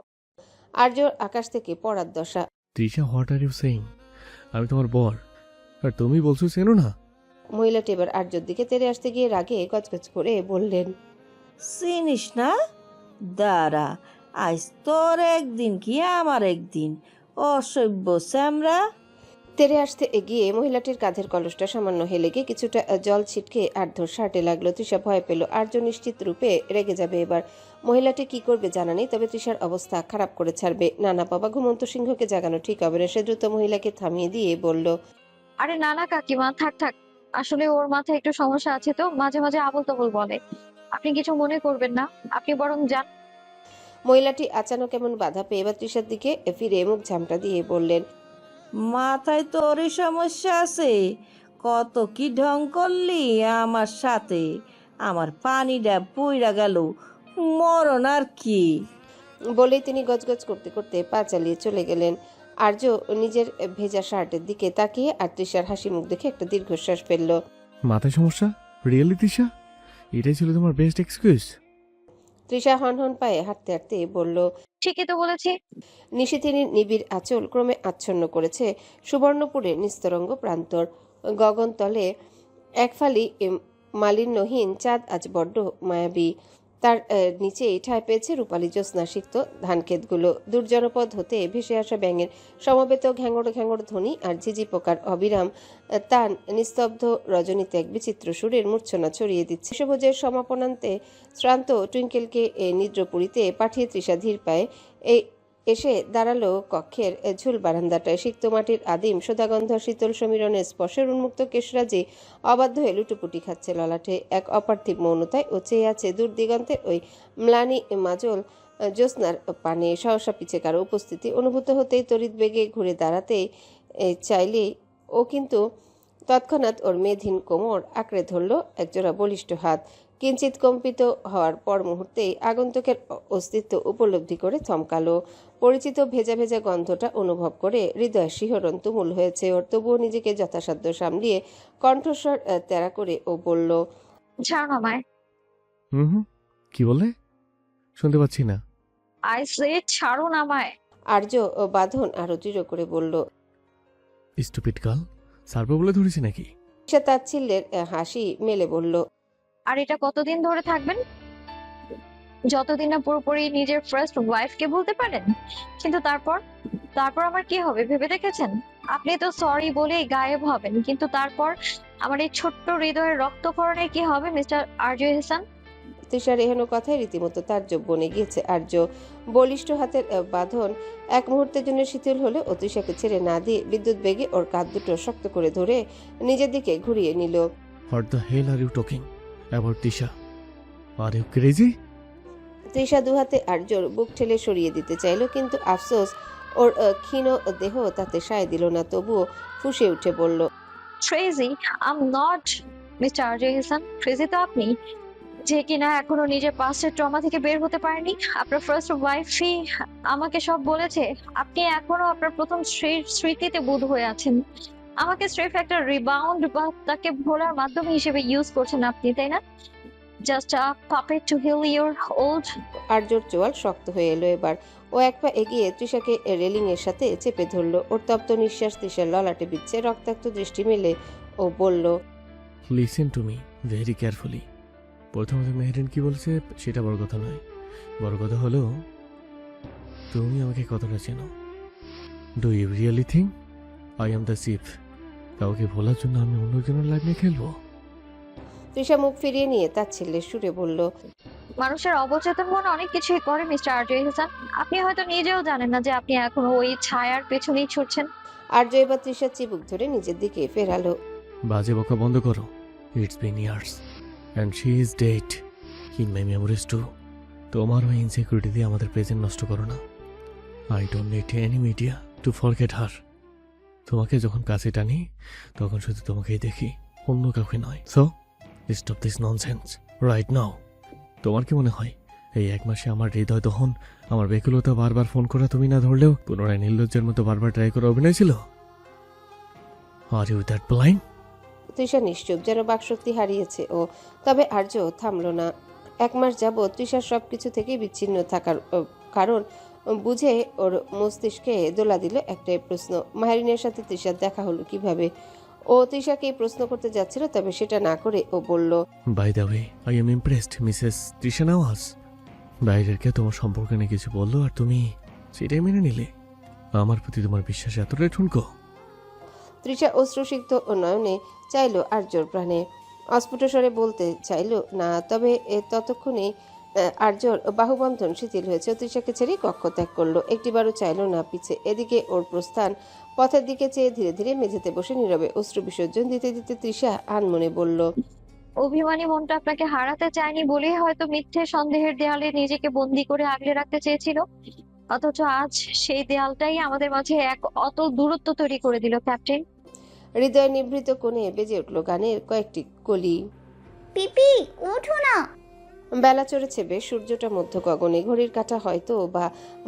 আর্যর আকাশ থেকে পড়ার দশা। Trisha, what are you saying? আমি তোমার বর, আর তুমি বলছো চেনো না? মহিলাটি এবার আর্যর দিকে তেড়ে আসতে গিয়ে রাগে গজগজ করে বললেন, চিনিস না? দাঁড়া, আজ তোর একদিন কি আমার একদিন, অসভ্য স্যামরা। তেড়ে আসতে এগিয়ে মহিলাটির কাঁধের কলসটা সামান্য হেলে গিয়ে কিছুটা জল ছিটকে আর্যর শার্টে লাগলো। তৃষা ভয় পেল আর্য নিশ্চিত রূপে রেগে যাবে এবার। মহিলাটি কি করবে জানা নেই, তবে তৃষার অবস্থা খারাপ করে ছাড়বে। নানা বাবা ঘুমন্ত সিংহকে জাগানো ঠিক হবে না। সে দ্রুত মহিলাকে থামিয়ে দিয়ে বলল, আরে না না কাকিমা, থাক থাক, আসলে ওর মাথায় একটু সমস্যা আছে তো, মাঝে মাঝে আবল তাবল বলে। আপনি কিছু মনে করবেন না, আপনি বরং যান। মহিলাটি আচানক এমন বাধা পেয়ে এবার তৃষার দিকে ফিরে মুখ ঝামটা দিয়ে বললেন, মাথায় তোরই সমস্যা আছে? কত কি ঢং করলি আমার সাথে, আমার পানিটা বইরা গেল, মরণ আর কি। বলেই তিনি গজগজ করতে করতে পা চালিয়ে চলে গেলেন। আর্য নিজের ভেজা শার্টের দিকে তাকিয়ে আর তৃষার হাসি মুখ দেখে একটা দীর্ঘশ্বাস ফেলল। মাথায় সমস্যা? রিয়েলি তৃষা? এটাই ছিল তোমার বেস্ট এক্সকিউজ? তৃষা হনহন পায়ে হাঁটতে হাঁটতে বলল, ঠিকই তো বলেছি। নিশিথিনীর নিবিড় আঁচল ক্রমে আচ্ছন্ন করেছে সুবর্ণপুরের নিস্তরঙ্গ প্রান্তর। গগনতলে একফালি মালিন্যহীন চাঁদ আজ বড্ড মায়াবী। তার নিচেই ঠাঁই পেয়েছে রূপালী জ্যোৎস্না সিক্ত ধানক্ষেতগুলো। দূরজনপদ হতে ভেসে আসা ব্যাঙের সমবেত ঘ্যাঙড় ঘ্যাঙড় ধ্বনি আর ঝিঝি পোকার অবিরাম তান নিস্তব্ধ রজনীতে এক বিচিত্র সুরের মূর্ছনা ছড়িয়ে দিচ্ছে। সবুজের সমাপনান্তে শ্রান্ত টুইঙ্কেলকে নিদ্রপুরীতে পাঠিয়ে তৃষা ধীর পায়ে এসে দাঁড়ালো কক্ষের ঝুল বারান্দাটায়। সিক্ত মাটির আদিম সোদাগন্ধ শীতল সমীরণের স্পর্শের উন্মুক্ত কেশরাজি অবাধ্য হয়ে লুটুপুটি খাচ্ছে ললাটে। এক অপার্থিব মৌনতায় ও চেয়ে আছে দূর দিগন্তের ওই ম্লানি মাজল জ্যোৎস্নার পানে। সহসা পিছে কারো উপস্থিতি অনুভূত হতেই তড়িৎ বেগে ঘুরে দাঁড়াতে চাইলেই ও কিন্তু তৎক্ষণাৎ ওর মেধহীন কোমর আঁকড়ে ধরল একজোড়া বলিষ্ঠ হাত। কিঞ্চিত কম্পিত হওয়ার পর মুহূর্তেই আগন্তুকের অস্তিত্ব উপলব্ধি করে থমকালো। পরিচিত ভেজা ভেজা গন্ধটা অনুভব করে হৃদয় শিহরণ তুমুল হয়েছে ওর। তবুও নিজেকে যথাসাধ্য সামলিয়ে কণ্ঠস্বর তেরা করে ও বলল, ছাড়ুন আমায়। হুম, কি বললে? শুনতে পাচ্ছি না। আই সে ছাড়ুন আমায়। আর্য বাঁধন আরো দৃঢ় করে বলল। স্টুপিড গার্ল, সার্ভে বলে ধরেছি নাকি? সে তাচ্ছিল্যের হাসি মেলে বলল, আর এটা কতদিন ধরে থাকবেন? যতদিন না পুরোপুরি নিজের ফার্স্ট ওয়াইফকে বলতে পারেন। কিন্তু তারপর তারপর আমার কি হবে ভেবে দেখেছেন? আপনি তো সরি বলেই গায়েব হবেন, কিন্তু তারপর আমার এই ছোট্ট হৃদয়ের রক্তক্ষরণে কি হবে মিস্টার আরজু এহসান? তৃষার এহেন কথায় রীতিমতো তার বনে গিয়েছে আর্য। বলিষ্ঠ হাতের বাঁধন এক মুহূর্তের জন্য শিথিল হলে ও তৃষাকে ছেড়ে না দিয়ে বিদ্যুৎ বেগে ওর কাঁধ দুটো শক্ত করে ধরে নিজের দিকে ঘুরিয়ে নিল। What the hell are you talking about Trisha? Are you crazy? Trisha দুহাতে আর্যর বুক ঠেলে সরিয়ে দিতে চাইল, কিন্তু আফসোস ওর ক্ষীণ দেহ তাতে সায় দিল না। তবুও ফুঁসে উঠে বলল, crazy? I am not mister Arzoo Ehsan. Crazy তো আপনি, যে কিনা এখনো নিজের পাস্টের ট্রমা থেকে বের হতে পারেনি। আপনার ফার্স্ট ওয়াইফই আমাকে সব বলেছে। আপনি এখনো আপনার প্রথম স্মৃতিতে বুঁদ হয়ে আছেন। আমাকে স্রেফ একটা রিবাউন্ড বা তাকে ভোলার মাধ্যমে হিসেবে ইউজ করছেন আপনি, তাই না? Just a puppet to heal your old. আর্যর চোয়াল শক্ত হয়ে এলো এবার। ও এক পা এগিয়ে তৃষাকে রেলিং এর সাথে চেপে ধরল। ওর তপ্ত নিঃশ্বাস তৃষার ললাটে বিচ্ছে। রক্তাক্ত দৃষ্টি মেলে ও বলল, listen to me very carefully. প্রথমত মেহরিন কি বলছে সেটা বড় কথা নয়, বড় কথা হলো তুমি আমাকে কতটা চেনো। Do you really think I am the chief? কাউকে ভোলার জন্য আমি অন্যজনের লাইফ নিয়ে খেলবো? তৃষা মুখ ফিরিয়ে নিয়ে তাচ্ছিল্যের সুরে বলল, মানুষের অবচেতন মনে অনেক কিছুই করে মিস্টার আরজু এহসান। আপনি হয়তো নিজেও জানেন না যে আপনি এখনো ওই ছায়ার পেছনেই ছুটছেন। আর্য এবার তৃষার চিবুক ধরে নিজের দিকে ফেরালো। বাজে বকা বন্ধ করো। It's been years and she is dead in my memories too. তোমার ওই ইনসিকিউরিটি দিয়ে আমাদের প্রেজেন্ট নষ্ট করো না। I don't need any media to forget her. তোমাকে যখন কাছে টানি তখন শুধু তোমাকেই দেখি, অন্য কাউকে নয়। So stop this nonsense right now. তোমার কি মনে হয় এই 1 মাসে আমার হৃদয় দহন, আমার বেকুলতা, বারবার ফোন করা তুমি না ধরলেও পুনরায় নির্লজ্জের মতো বারবার ট্রাই করা অভিনয় ছিল? Are you that blind? Trisha নিশ্চুপ, যেন বাকশক্তি হারিয়েছে ও। তবে আর্য থামল না। 1 মাস যাবৎ তৃষার সবকিছু থেকে বিচ্ছিন্ন থাকার কারণ বুঝে ওর মস্তিষ্কে দোলা দিল একটাই প্রশ্ন, মাহেরিনের সাথে তৃষার দেখা হলো কিভাবে? ও তৃষাকে প্রশ্ন করতে যাচ্ছিল, তবে সেটা না করে ও বলল, by the way, I am impressed Mrs Trisha Nawaz. বাইরের কে তোমার সম্পর্কে নিয়ে কিছু বললো আর তুমি সেটাই মেনে নিলে? আমার প্রতি তোমার বিশ্বাস এতটাই ঠুনকো? তৃষা অশ্রুসিক্ত নয়নে চাইল আর্যর প্রাণে। অস্ফুট স্বরে বলতে চাইল না, তবে ততক্ষণে আর্যর বাহুবন্ধন শিথিল হয়েছে। তৃষাকে ছেড়ে কক্ষ ত্যাগ করলো, একটিবারও চাইল না পিছে। এদিকে ওর প্রস্থান পথের দিকে চেয়ে ধীরে ধীরে মেঝেতে বসে নীরবে অশ্রু বিসর্জন দিতে দিতে তৃষা আনমনে বলল, অভিমানী মনটা আপনাকে হারাতে চায়নি বলেই হয়তো মিথ্যে সন্দেহের দেয়ালে নিজেকে বন্দি করে আগলে রাখতে চেয়েছিল, অথচ আজ সেই দেয়ালটাই আমাদের মাঝে এক অতল দূরত্ব তৈরি করে দিল ক্যাপ্টেন। হৃদয় নিভৃত কোণে বেজে উঠল গানের কয়েকটি কলি। পিপি ওঠো না। বেলা চড়েছে বেশ, সূর্যটা মধ্য গগনে, ঘড়ির কাঁটা হয়তো বা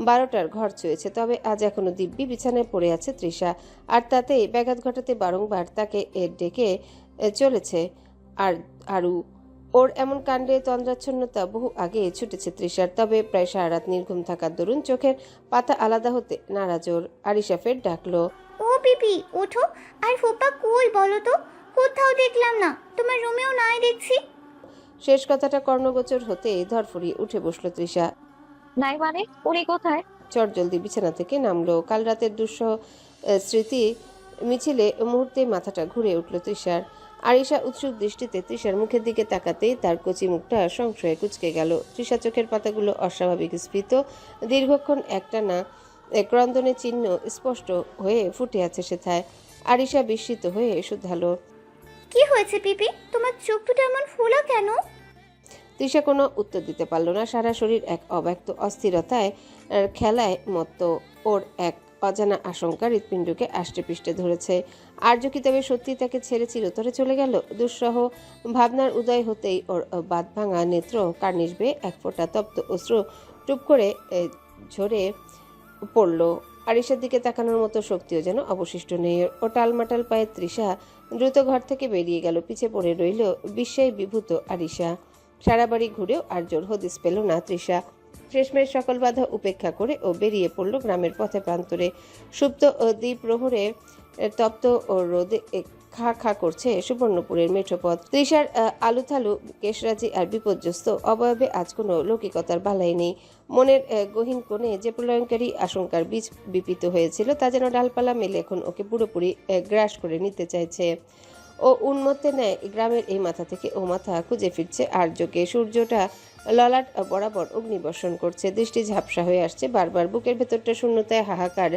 12টার ঘর ছুঁয়েছে। তবে আজ এখনো দিব্যি বিছানায় পড়ে আছে তৃষা, আর তাতেই ব্যাঘাত ঘটাতে বারংবার তাকে ডেকে চলেছে আর আরু। ওর এমন কাণ্ডে তন্দ্রাচ্ছন্নতা বহু আগে ছুটেছে তৃষার। তবে প্রায় সারা রাত নির্ঘুম থাকার দরুন চোখের পাতা আলাদা হতে নারাজ ওর। আরিশা ফের ডাকলো, ও পিপি ওঠো। আর ফুপা কই বলো তো? কোথাও দেখলাম না, তোমার রুমেও নাই দেখছি। শেষ কথাটা কর্ণগোচর হতে ধরফড়িয়ে উঠে বসলো তৃষা। নাই মানে? উনি কোথায়? চটজলদি বিছানা থেকে নামলো। কাল রাতের দুঃসহ স্মৃতি মিছিলে মুহূর্তে মাথাটা ঘুরে উঠল তৃষার। আরিশা উৎসুক দৃষ্টিতে তৃষার মুখের দিকে তাকাতেই তার কচি মুখটা সংশয়ে কুঁচকে গেল। তৃষা চোখের পাতাগুলো অস্বাভাবিক স্ফীত, দীর্ঘক্ষণ একটানা ক্রন্দনের চিহ্ন স্পষ্ট হয়ে ফুটে আছে সেথায়। আরিশা বিস্মিত হয়ে শুধালো, কি হয়েছে পিপি? তোমার চোখ দুটো এমন ফোলা কেন? তৃষা কোনো উত্তর দিতে পারল না। সারা শরীর এক অব্যক্ত অস্থিরতায় খেলায় মত্ত। ওর এক অজানা আশঙ্কা হৃৎপিণ্ডকে আষ্টে পৃষ্ঠে ধরেছে। আর্য কি তবে সত্যি তাকে ছেড়ে চিরতরে চলে গেল? দুঃসহ ভাবনার উদয় হতেই ওর বাঁধ ভাঙা নেত্র কার্নিশ বেয়ে এক ফোঁটা তপ্ত অশ্রু টুপ করে ঝরে পড়ল। আরিশার দিকে তাকানোর মতো শক্তিও যেন অবশিষ্ট নেই। ও টালমাটাল পায়ে তৃষা দ্রুত ঘর থেকে বেরিয়ে গেল। পিছে পড়ে রইল বিস্ময়ে বিভূত আরিশা। সারা বাড়ি ঘুরেও আর্যর হদিস পেল না তৃষা। শেষমেশ সকল বাধা উপেক্ষা করে ও বেরিয়ে পড়ল গ্রামের পথে প্রান্তরে। সুপ্ত দ্বীপ প্রহরে তপ্ত ও রোদে খা খা করছে সুবর্ণপুরের মেঠোপথ। তৃষার আলুথালু কেশরাজি আর বিপর্যস্ত অবয়বে আজ কোনো লৌকিকতার বালাই নেই। মনের গহীন কোণে যে প্রলয়ঙ্কারী আশঙ্কার বীজ বিপিত হয়েছিল তা যেন ডালপালা মেলে এখন ওকে পুরোপুরি গ্রাস করে নিতে চাইছে। ও উন্মত্তে নেয় গ্রামের এই মাথা থেকে ও মাথা খুঁজে ফিরছে আর্যকে। সূর্যটা ললাট বরাবর অগ্নিবর্ষণ করছে, দৃষ্টি ঝাপসা হয়ে আসছে বারবার। বুকের ভেতরটা শূন্যতায় হাহাকার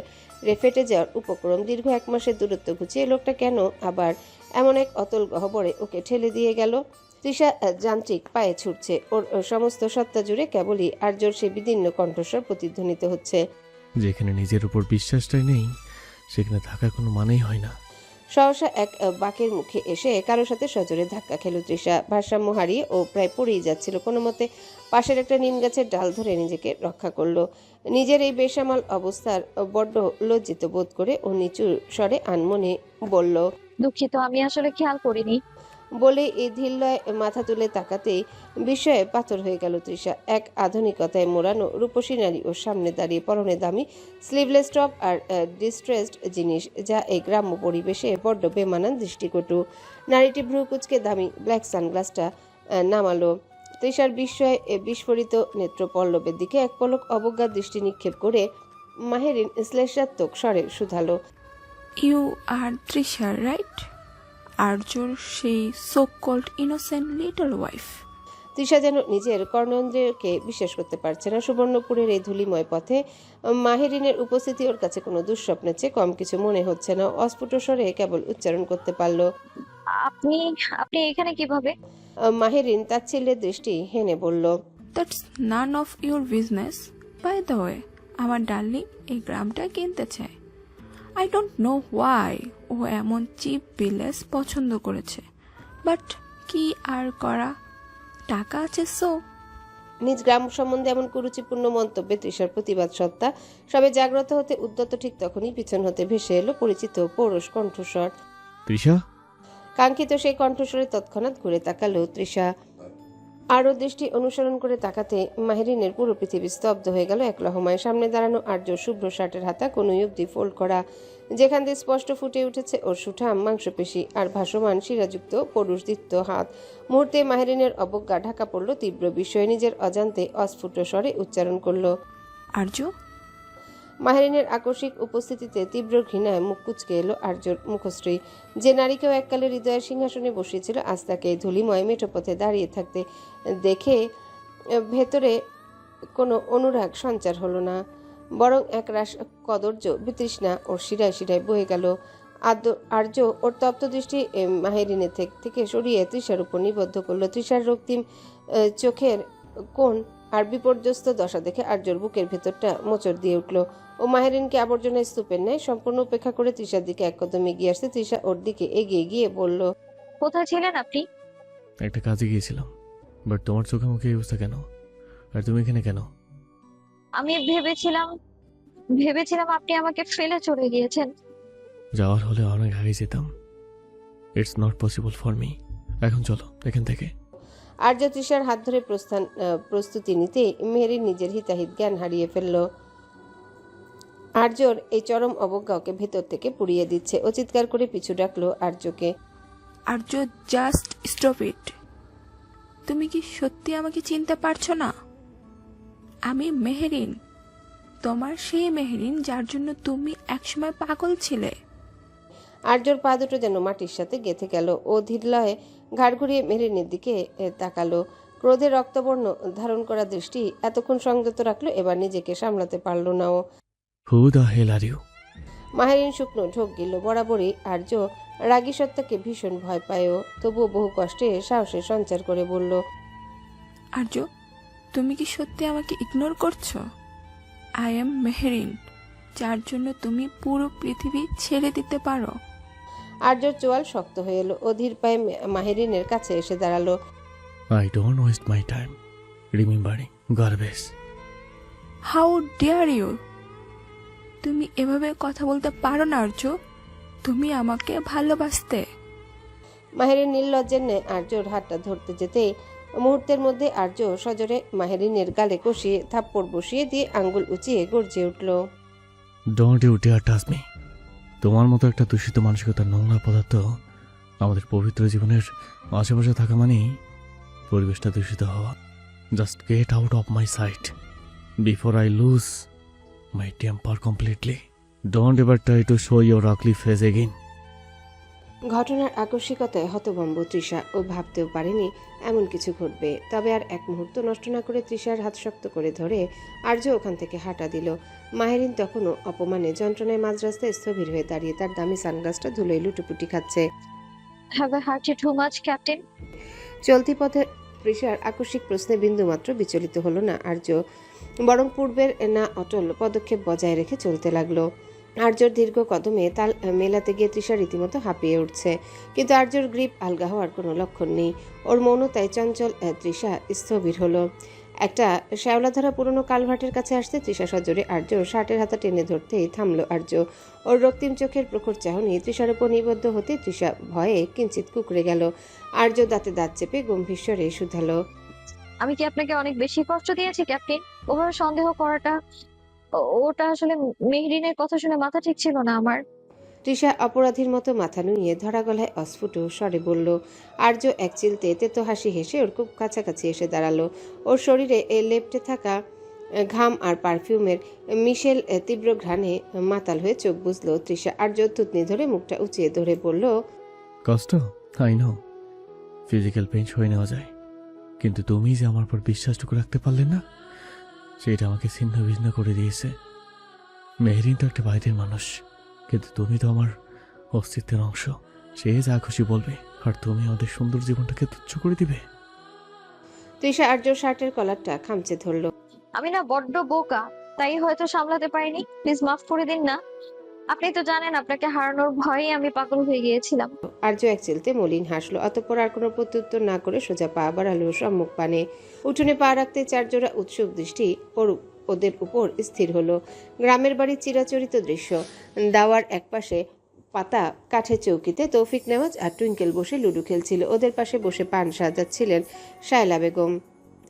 রে ফেটে যাওয়ার উপক্রম। দীর্ঘ 1 মাসের দূরত্ব ঘুচিয়ে লোকটা কেন আবার এমন এক অতল গহ্বরে ওকে ঠেলে দিয়ে গেল? তৃষা যান্ত্রিক পায়ে ছুটছে। ওর সমস্ত সত্তা জুড়ে কেবলই আর্যর সে বিদীর্ণ কণ্ঠস্বর প্রতিধ্বনিত হচ্ছে। যেখানে নিজের উপর বিশ্বাসটাই নেই সেখানে থাকার কোনো মানেই হয় না। সহসা এক বাঁকের মুখে এসে কারোর সাথে সজোরে ধাক্কা খেল তৃষা। ভারসাম্য হারিয়ে ও প্রায় পড়েই যাচ্ছিল। কোনো মতে পাশের একটা নিম গাছের ডাল ধরে নিজেকে রক্ষা করলো। নিজের এই বেসামাল অবস্থার বড্ড লজ্জিত বোধ করে ও নিচু স্বরে আনমনে বলল, দুঃখিত, আমি আসলে খেয়াল করিনি। বলে এই ধিল্লয় মাথা তুলে তাকাতেই বিস্ময়ে পাথর হয়ে গেল তৃষা। এক আধুনিকতায় মোড়ানো রূপসী নারী ওর সামনে দাঁড়িয়ে, পরনে দামি স্লিভলেস টপ আর ডিস্ট্রেসড জিনিস, যা এই গ্রাম্য পরিবেশে বড্ড বেমানান দৃষ্টিকটু। নারীটি ভ্রু কুচকে দামি ব্ল্যাক সানগ্লাসটা নামালো। তৃষার বিস্ময়ে বিস্ফোরিত নেত্র পল্লবের দিকে এক পলক অবজ্ঞার দৃষ্টি নিক্ষেপ করে মাহেরিন শ্লেষাত্মক স্বরে শুধালো, ইউ আর তৃষা, রাইট? আর্যর সেই so called innocent little wife. Trisha যেন নিজের কর্ণেন্দ্রিয়কে বিশ্বাস করতে পারছে না। সুবর্ণপুরের এই ধূলিময় পথে মাহেরিনের উপস্থিতি ওর কাছে কোনো দুঃস্বপ্নের চেয়ে কম কিছু মনে হচ্ছে না। অস্ফুট স্বরে কেবল উচ্চারণ করতে পারল, আপনি আপনি এখানে কিভাবে? মাহেরিন তাচ্ছিল্যের দৃষ্টি হেনে বলল, that's none of your business. By the way, আমার ডার্লিং এই গ্রামটা কিনতে চায়। আই ডোন্ট নো ওয়াই ও এমন চিপ ভিলেজ পছন্দ করেছে, বাট কি আর করা, টাকা আছে সো। নিজ গ্রাম সম্বন্ধে এমন কুরুচিপূর্ণ মন্তব্যে তৃষার প্রতিবাদ সত্তা সবে জাগ্রত হতে উদ্যত, ঠিক তখনই পিছন হতে ভেসে এলো পরিচিত পৌরুষ কণ্ঠস্বর। তৃষা, কাঙ্ক্ষিত সেই কণ্ঠস্বরে তৎক্ষণাৎ ঘুরে তাকালো তৃষা। আরও দৃষ্টি অনুসরণ করে তাকাতে মাহিরিনের পুরো পৃথিবী স্তব্ধ হয়ে গেল এক লহমায়। সামনে দাঁড়ানো আর্য শুভ্র শার্টের হাতা কোনো অব্দি ফোল্ড করা, যেখান দিয়ে স্পষ্ট ফুটে উঠেছে ওর সুঠাম মাংসপেশি আর ভাসমান শিরাযুক্ত পৌরুষদীপ্ত হাত। মুহূর্তে মাহিরিনের অবজ্ঞা ঢাকা পড়ল তীব্র বিস্ময়ে, নিজের অজান্তে অস্ফুট স্বরে উচ্চারণ করল আর্য। মাহিরিনের আকস্মিক উপস্থিতিতে তীব্র ঘৃণায় মুখ কুচকে এলো আর্যর মুখশ্রী। যে নারীকেও এককালে হৃদয়ের সিংহাসনে বসিয়েছিল, আজ তাকে ধূলিময় মেঠো পথে দাঁড়িয়ে থাকতে দেখে ভেতরে কোনো অনুরাগ সঞ্চার হলো না, বরং একরাশ কদর্য বিতৃষ্ণা ওর শিরায় শিরায় বয়ে গেল। আর্য ওর তপ্ত দৃষ্টি মাহিরিনের থেকে সরিয়ে তৃষার উপর নিবদ্ধ করলো। তৃষার রক্তিম চোখের কোণ আর বিপর্যস্ত দশা দেখে আর্যর বুকের ভেতরটা মোচড় দিয়ে উঠল। ও মাহিরিনকে আবর্জনা স্তূপের ন্যায় সম্পূর্ণ উপেক্ষা করে তৃষার দিকে এক কদম এগিয়ে আসছে। তৃষা ওর দিকে এগিয়ে গিয়ে বলল, কোথায় ছিলেন আপনি? একটা কাজে গিয়েছিলাম, বাট তোমার চোখে মুখে এই অবস্থা কেন? আর তুমি এখানে কেন? আমি ভেবেছিলাম আপনি আমাকে ফেলে চলে গিয়েছেন। যাওয়ার হলে অনেক আগে যেতাম। It's not possible for me. এখন চলো এখান থেকে। আর্য তৃষার হাত ধরে প্রস্তুতি নিতে মেহেরিন নিজের হিতাহিত জ্ঞান হারিয়ে ফেলল। আর্যর এই চরম অবজ্ঞা ওকে ভেতর থেকে পুড়িয়ে দিচ্ছে। ও চিৎকার করে পিছু ডাকলো আর্যকে। আর্য, জাস্ট স্টপ ইট। তুমি কি সত্যি আমাকে চিনতে পারছো না? আমি মেহেরিন, তোমার সেই মেহেরিন যার জন্য তুমি একসময় পাগল ছিলে। আর্যর পা দুটো যেন মাটির সাথে গেঁথে গেল। ও ধীরলয়ে ঘাড় ঘুরিয়ে মেহেরিনের দিকে তাকালো। ক্রোধে রক্তবর্ণ ধারণ করা দৃষ্টি এতক্ষণ সংযত রাখলো, এবার নিজেকে সামলাতে পারল না ও। Who the hell are you? মাহিরিন শুকনো ঢোক গিল। বরাবরই আর্য রাগী সত্তাকে ভীষণ ভয় পায় ও, তবুও বহু কষ্টে সাহসের সঞ্চার করে বলল, আর্য, তুমি কি সত্যি আমাকে ইগনোর করছো? আই এম মেহেরিন, যার জন্য তুমি পুরো পৃথিবী ছেড়ে দিতে পারো। আর্যর চোয়াল শক্ত হয়ে এলো। অধীর পায়ে মাহিরিনের কাছে এসে দাঁড়ালো। I don't waste my time remembering garbage. How dare you! তুমি এভাবে কথা বলতে পারো না আর্য। তুমি আমাকে ভালোবাসতে। মাহিরিন নির্লজ্জের ন্যায় আর্যর হাতটা ধরতে যেতেই মুহূর্তের মধ্যে আর্য সজোরে মাহিরিনের গালে কষিয়ে থাপ্পড় বসিয়ে দিয়ে আঙ্গুল উঁচিয়ে গর্জে উঠল, don't you dare touch me. তোমার মতো একটা দূষিত মানসিকতার নোংরা পদার্থ আমাদের পবিত্র জীবনের আশেপাশে থাকা মানেই পরিবেশটা দূষিত হওয়া। Just get out of my sight before I lose my temper completely. Don't ever try to show your ugly face again. ঘটনার আকস্মিকতায় হতভম্ব তৃষা। ও ভাবতেও পারেনি এমন কিছু ঘটবে। তবে আর এক মুহূর্ত নষ্ট না করে তৃষার হাত শক্ত করে ধরে আর্য ওখান থেকে হাঁটা দিল। মাহিরিন তখনও অপমানে যন্ত্রণায় মাঝ রাস্তায় স্থবির হয়ে দাঁড়িয়ে তার দামি সানগ্লাসটা ধুলোয় লুটুপুটি খাচ্ছে। Have I hurt you too much, captain? চলতি পথে তৃষার আকস্মিক প্রশ্নে বিন্দুমাত্র বিচলিত হলো না আর্য, বরং পূর্বের না অটল পদক্ষেপ বজায় রেখে চলতে লাগলো। আর্যর দীর্ঘ কদমে তাল মেলাতে গিয়ে তৃষা রীতিমতো হাঁপিয়ে উঠছে, কিন্তু আর্যর গ্রিপ আলগা হওয়ার কোনো লক্ষণ নেই। ওর মৌনতায় চঞ্চল তৃষা স্থবির হলো। একটা শ্যাওলাধরা পুরনো কালভার্টের কাছে আসতে তৃষা সজোরে আর্যর শার্টের হাতা টেনে ধরতেই থামলো আর্য। ওর রক্তিম চোখের প্রখর চাহনি তৃষার উপর নিবদ্ধ হতে তৃষা ভয়ে কিঞ্চিত কুঁকড়ে গেল। আর্য দাঁতে দাঁত চেপে গম্ভীর স্বরে শুধালো, আমি কি আপনাকে অনেক বেশি কষ্ট দিয়েছি, ক্যাপ্টেন? ওভাবে সন্দেহ করাটা, ওটা আসলে মেহরিনের কথা শুনে মাথা ঠিক ছিল না আমার। তৃষা অপরাধীর মতো মাথা নুইয়ে ধরা গলায় অস্ফুট স্বরে বলল। আর্য এক চিলতে তেতো হাসি হেসে ওর খুব কাছাকাছি এসে দাঁড়ালো। ওর শরীরে লেপ্টে থাকা ঘাম আর পারফিউমের মিশেল তীব্র ঘ্রাণে মাতাল হয়ে চোখ বুঝলো তৃষা। আর্য থুতনি ধরে মুখটা উঁচিয়ে ধরে বলল, কষ্ট আই নো, ফিজিক্যাল পেইন সয়ে নেওয়া যায়, কিন্তু তুমি যে আমার পর বিশ্বাসটুকু রাখতে পারলে না, সেটা আমাকে ছিন্ন ভিন্ন করে দিয়েছে। মেহরিন তো একটা বাইরের মানুষ, কিন্তু তুমি তো আমার অস্তিত্বের অংশ। সে যা খুশি বলবে, আর তুমি আমাদের সুন্দর জীবনটাকে তুচ্ছ করে দিবে। তৃষা আর্য শার্টের কলারটা খামচে ধরল। আমি না বড্ড বোকা, তাই হয়তো সামলাতে পারিনি। প্লিজ মাফ করে দিন না। আপনি তো জানেন আপনাকে হারানোর ভয়ে আমি পাগল হয়ে গিয়েছিলাম। আর্য এক চিলতে মলিন হাসলো, অতঃপর আর কোনো প্রত্যুত্তর না করে সোজা পা বাড়ালো সম্মুখ পানে। উঠোনে পা রাখতে চারজোড়া উৎসুক দৃষ্টি ওদের উপর স্থির হলো। গ্রামের বাড়ির চিরাচরিত দৃশ্য। দাওয়ার একপাশে পাতা কাঠের চৌকিতে তৌফিক নেওয়াজ আর টুইঙ্কেল বসে লুডো খেলছিল। ওদের পাশে বসে পান সাজাচ্ছিলেন শায়লা বেগম।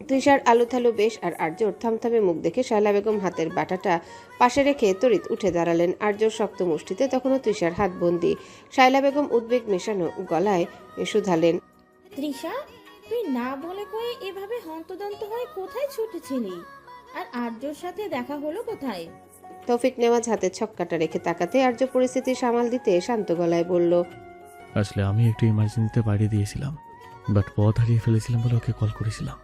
তৃষার আলুথালু বেশ আর আর্যর থমথমে মুখ দেখে শায়লা বেগম হাতের বাটাটা পাশে রেখে তড়িৎ উঠে দাঁড়ালেন। আর্যর শক্ত মুষ্টিতে তখনও তৃষার হাত বন্দি। শায়লা বেগম উদ্বেগ মেশানো গলায় শুধালেন, তৃষা, তুই না বলে কয়ে এভাবে হন্তদন্ত হয়ে কোথায় ছুটেছিলি? আর আর্যর সাথে দেখা হলো কোথায়? তৌফিক নেওয়াজ হাতে ছক্কাটা রেখে তাকাতে আর্য পরিস্থিতি সামাল দিতে শান্ত গলায় বলল, আসলে আমি একটু ইমার্জেন্সিতে বাইরে দিয়েছিলাম, বাট পথ হারিয়ে ফেলেছিলাম বলে ওকে কল করেছিলাম।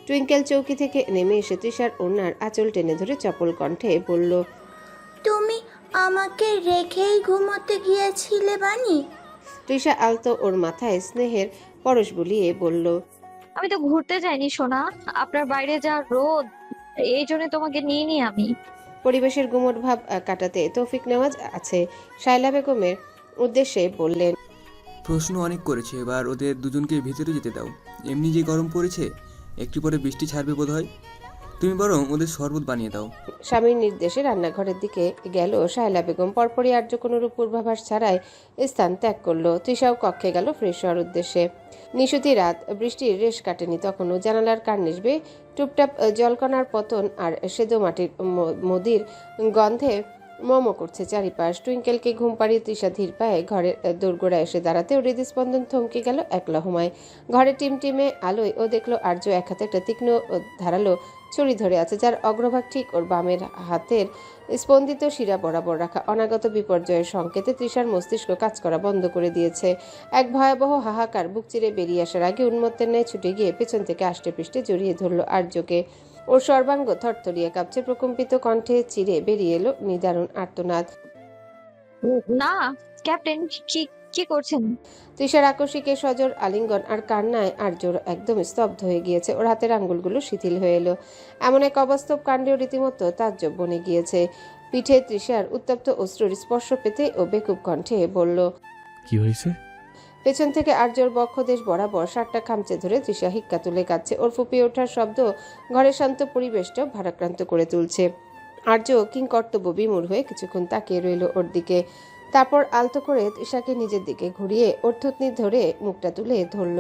টুইঙ্কেল চৌকি থেকে নেমে এসে তৃষার ওড়নার আঁচল টেনে ধরে চপল কণ্ঠে বলল, তুমি আমাকে রেখেই ঘুমোতে গিয়েছিলে বানি? তৃষা আলতো ওর মাথায় স্নেহের পরশ বুলিয়ে বলল, আমি তো ঘুরতে যাইনি সোনা, আপনার বাইরে যা রোদ, এই জন্য তোমাকে নিয়ে নি আমি। পরিবেশের গুমট ভাব কাটাতে তৌফিক নেওয়াজ আছে শায়লা বেগমের উদ্দেশ্যে বললেন, প্রশ্ন অনেক করেছে, এবার ওদের দুজনকে ভিতরে যেতে দাও। এমনি যে গরম পড়েছে, একটু পরে বৃষ্টি ছাড়বে বোধহয়। তুমি বরং ওদের শরবত বানিয়ে দাও। স্বামীর নির্দেশে রান্নাঘরের দিকে গেল শায়লা বেগম। পরপরই আর্য কোনোরূপ পূর্বাভাস ছাড়াই স্থান ত্যাগ করলো। তৃষাও কক্ষে গেল ফ্রেশ হওয়ার উদ্দেশ্যে। নিশুতি রাত, বৃষ্টির রেশ কাটেনি তখনও। জানালার কার্নিশ বেয়ে টুপটাপ জলকণার পতন আর সেদো মাটির মদির গন্ধে মোমো করছে চারিপাশ। টুইঙ্কেলকে ঘুম পাড়িয়ে তৃষা ধীর পায়ে ঘরের দোরগোড়ায় এসে দাঁড়াতে ওর হৃদস্পন্দন থমকে গেল এক লহমায়। ঘরের টিমটিমে আলোয় ও দেখলো আর্য এক হাতে একটা তীক্ষ্ণ ধারালো ছুরি ধরে আছে, যার অগ্রভাগ ঠিক ওর বামের হাতের স্পন্দিত শিরা বরাবর রাখা। অনাগত বিপর্যয়ের সংকেতে তৃষার মস্তিষ্ক কাজ করা বন্ধ করে দিয়েছে। এক ভয়াবহ হাহাকার বুক চিরে বেরিয়ে আসার আগে উন্মত্তের ন্যায় ছুটে গিয়ে পেছন থেকে আষ্টে পৃষ্ঠে জড়িয়ে ধরল আর্যকে। ওর সর্বাঙ্গ থরথরিয়ে কাঁপছে। প্রকম্পিত কণ্ঠে চিরে বেরিয়ে এলো নিদারুণ আর্তনাদ, না ক্যাপ্টেন, কি কি করছেন? তৃষার আকস্মিকে সজোর আলিঙ্গন আর কান্নায় আর্যর একদম স্তব্ধ হয়ে গিয়েছে। ওর হাতের আঙ্গুলগুলো শিথিল হয়ে এলো। এমন এক অবাস্তব কাণ্ডেও রীতিমতো তাজ্জব বনে গিয়েছে। পিঠে তৃষার উত্তপ্ত অশ্রুর স্পর্শ পেতে ও বেকুব কণ্ঠে বলল, কি হয়েছে? পেছন থেকে আর্যর বক্ষদেশ বরাবর শার্টটা খামচে ধরে তৃষা হিক্কা তুলে কাঁদছে। ওর ফুপিয়ে ওঠার শব্দ ঘরের শান্ত পরিবেশটাও ভারাক্রান্ত করে তুলছে। আর্য কিংকর্তব্য বিমূঢ় হয়ে কিছুক্ষণ তাকিয়ে রইল ওর দিকে। তারপর আলতো করে তৃষাকে নিজের দিকে ঘুরিয়ে ওর থুতনি ধরে মুখটা তুলে ধরল।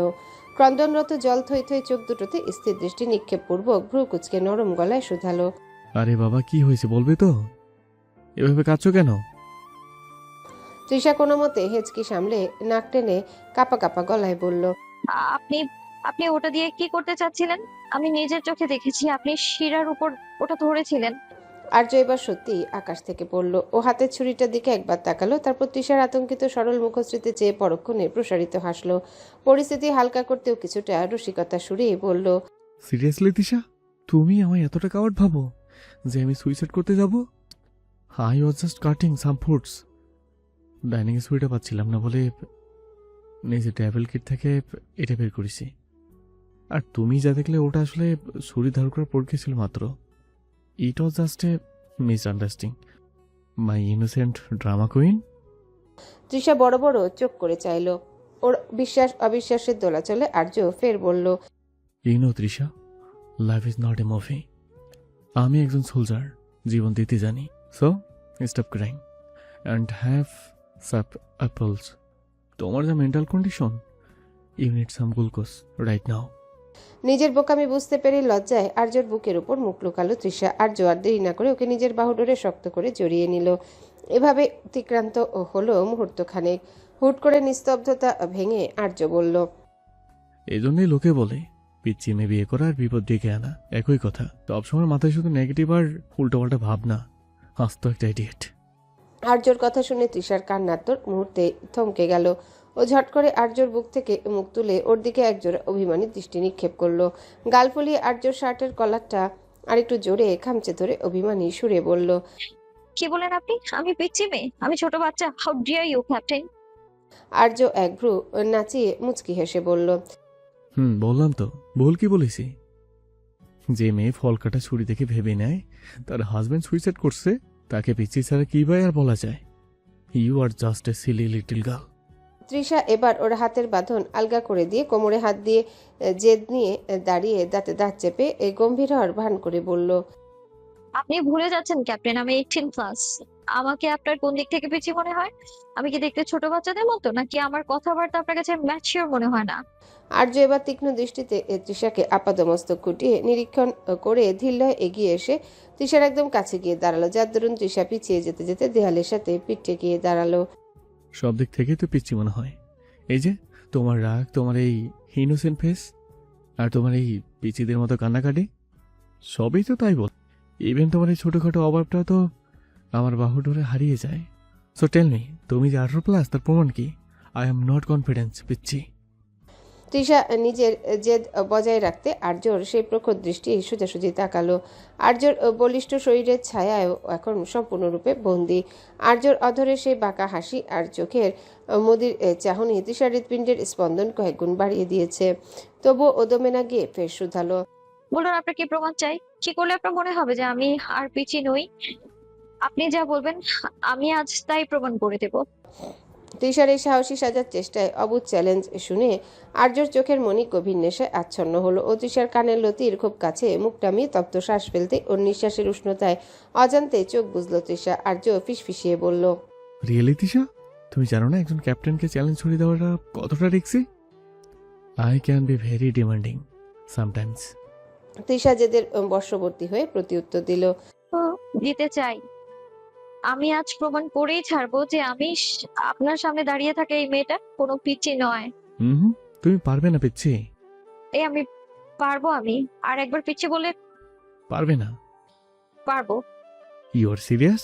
ক্রন্দনরত জল থই থই চোখ দুটোতে স্থির দৃষ্টি নিক্ষেপপূর্বক ভ্রু কুচকে নরম গলায় শুধালো, আরে বাবা, কি হয়েছে বলবে তো? এভাবে কাঁদছো কেন? তৃষা কোনো মতে হেঁচকি সামলে নাক টেনে কাপা কাপা গলায় বলল, আপনি আপনি ওটা দিয়ে কি করতে চাচ্ছিলেন? আমি নিজের চোখে দেখেছি আপনি শিরার উপর ওটা ধরেছিলেন। আর্য এবার সত্যি আকাশ থেকে পড়ল। ও হাতের ছুরিটার দিকে একবার তাকালো, তারপর তৃষার আতঙ্কিত সরল মুখশ্রীতে চেয়ে পরক্ষণে প্রসারিত হাসলো। পরিস্থিতি হালকা করতেও কিছুটা রসিকতা সুরে বলল, সিরিয়াসলি তৃষা, তুমি আমায় এতটা কাওয়ার্ড ভাবো যে আমি সুইসাইড করতে যাব? I was just cutting some foods. Dining সুইটা পাচ্ছিলাম না বলে নিজের ট্রাভেল কিট থেকে এটা বের করেছি। আর তুমি যা দেখলে ওটা আসলে ছুরি ধার করার পরীক্ষা ছিল মাত্র। It was just a misunderstanding, my innocent drama queen. Trisha বড় বড় চোখ করে চাইল। ওর বিশ্বাস অবিশ্বাসের দোলাচলে আর্য ফের বলল, Trisha, life is not a movie. আমি একজন সোলজার, জীবন দিতে জানি। So stop crying and have some apples. তোমার যা mental condition, you need some glucose right now. নিজের বোকামি বুঝতে পেরে লজ্জায় আর্যর বুকের উপর মুখ লুকালো তৃষা। আর্য আর দেরি না করে ওকে নিজের বাহুডোরে শক্ত করে জড়িয়ে নিল। এভাবে অতিক্রান্ত হলো মুহূর্তখানেক। হুট করে নিস্তব্ধতা ভেঙে আর্য বলল, এই জন্যই লোকে বলে পিচ্ছি মেয়ে বিয়ে করা আর বিপদ ডেকে আনা একই কথা। সবসময় মাথায় শুধু নেগেটিভ আর উল্টোপাল্টা ভাবনা। আস্ত একটা ইডিয়েট। আর্যর কথা শুনে তৃষার কান্নাত্মক মুহূর্তে থমকে গেল। ও ঝট করে আর্যর বুক থেকে মুখ তুলে ওর দিকে একজোড়া অভিমানী দৃষ্টি নিক্ষেপ করলো। গাল ফুলিয়ে আর্যর শার্টের কলারটা আরেকটু জোরে খামচে ধরে অভিমানী সুরে বলল, কি বলেন আপনি? আমি পিচ্ছি মেয়ে? আমি ছোট বাচ্চা? How dare you captain! Arya এক ভ্রু নাচিয়ে মুচকি হেসে বলল, বললাম তো, ভুল কি বলেছি? যে মেয়ে ফল কাটা ছুরি দেখে ভেবে নেয় তার হাজবেন্ড সুইসাইড করছে, তাকে পিচ্ছি ছাড়া কি ভাই আর বলা যায়? You are just a silly little girl. Trisha এবার ওর হাতের বাঁধন আলগা করে দিয়ে কোমরে হাত দিয়ে জেদ নিয়ে দাঁড়িয়ে দাঁতে দাঁত চেপে গম্ভীর হওয়ার ভান করে বলল, আপনি ভুলে যাচ্ছেন ক্যাপ্টেন, আমি 18 প্লাস। আমাকে আপনার কোন দিক থেকে পিছিয়ে মনে হয়? আমি কি দেখতে ছোট বাচ্চাদের মতো, নাকি আমার কথাবার্তা আপনার কাছে ম্যাচিওর মনে হয় না? আর্য এবার তীক্ষ্ণ দৃষ্টিতে তৃষাকে আপাদমস্তক কুটিয়ে নিরীক্ষণ করে ধীরলয়ে এগিয়ে এসে তৃষার একদম কাছে গিয়ে দাঁড়ালো, যার দরুন তৃষা পিছিয়ে যেতে যেতে দেয়ালের সাথে পিঠ ঠেকিয়ে দাঁড়ালো। সব দিক থেকে তো পিচ্ছি মনে হয়। এই যে তোমার রাগ, তোমার এই ইনোসেন্ট ফেস, আর তোমার এই পিচিদের মতো কান্নাকাটি, সবই তো তাই বল। ইভেন তোমার এই ছোটোখাটো অভাবটা তো আমার বাহু ডোরে হারিয়ে যায়। সো টেল মি, তুমি যে 18+ তার প্রমাণ কি? আই এম নট কনফিডেন্স পিচ্ছি। তৃষা নিজের জেদ বজায় রাখতে আর্যর সেই প্রখর দৃষ্টি সোজাসুজি তাকালো। আর্যর বলিষ্ঠ শরীরের ছায়ায়ও এখন সম্পূর্ণরূপে বন্দী। আর্যর অধরে সেই বাঁকা হাসি আর চোখের মদির চাহনি তৃষার হৃৎপিণ্ডের স্পন্দন কয়েক গুণ বাড়িয়ে দিয়েছে। তবুও ওদমে না গিয়ে ফের শুধালো, বলুন, আপনার কি প্রমাণ চাই? কি করলে আপনার মনে হবে যে আমি আর পিছি নই? আপনি যা বলবেন আমি আজ তাই প্রমাণ করে দেব। তৃষার এই সাহসী সাজার চেষ্টায় অবুঝ চ্যালেঞ্জ শুনে আর্যর চোখের মণি গভীর নেশায় আচ্ছন্ন হলো। ও তৃষার কানের লতির খুব কাছে মুখ নামিয়ে তপ্ত শ্বাস ফেলতে ওর নিঃশ্বাসের উষ্ণতায় অজান্তে চোখ বুঝলো তৃষা। আর্য ফিসফিসিয়ে বলল, রিয়েলি তৃষা, তুমি জানো না একজন ক্যাপ্টেনকে চ্যালেঞ্জ ছড়িয়ে দেওয়াটা কতটা risky? I can be very demanding sometimes. Trisha জেদের বর্ষবর্তী হয়ে প্রতিউত্তর দিল, দিতে চাই। আমি আজ প্রমাণ করেই ছাড়বো যে আমি আপনার সামনে দাঁড়িয়ে থাকা এই মেয়েটা কোনো পিচ্চি নয়। তুমি পারবে না পিচ্ছি। আমি পারবো। আমি আর একবার পিচ্চি বলে পারবে না? পারবো। You are serious?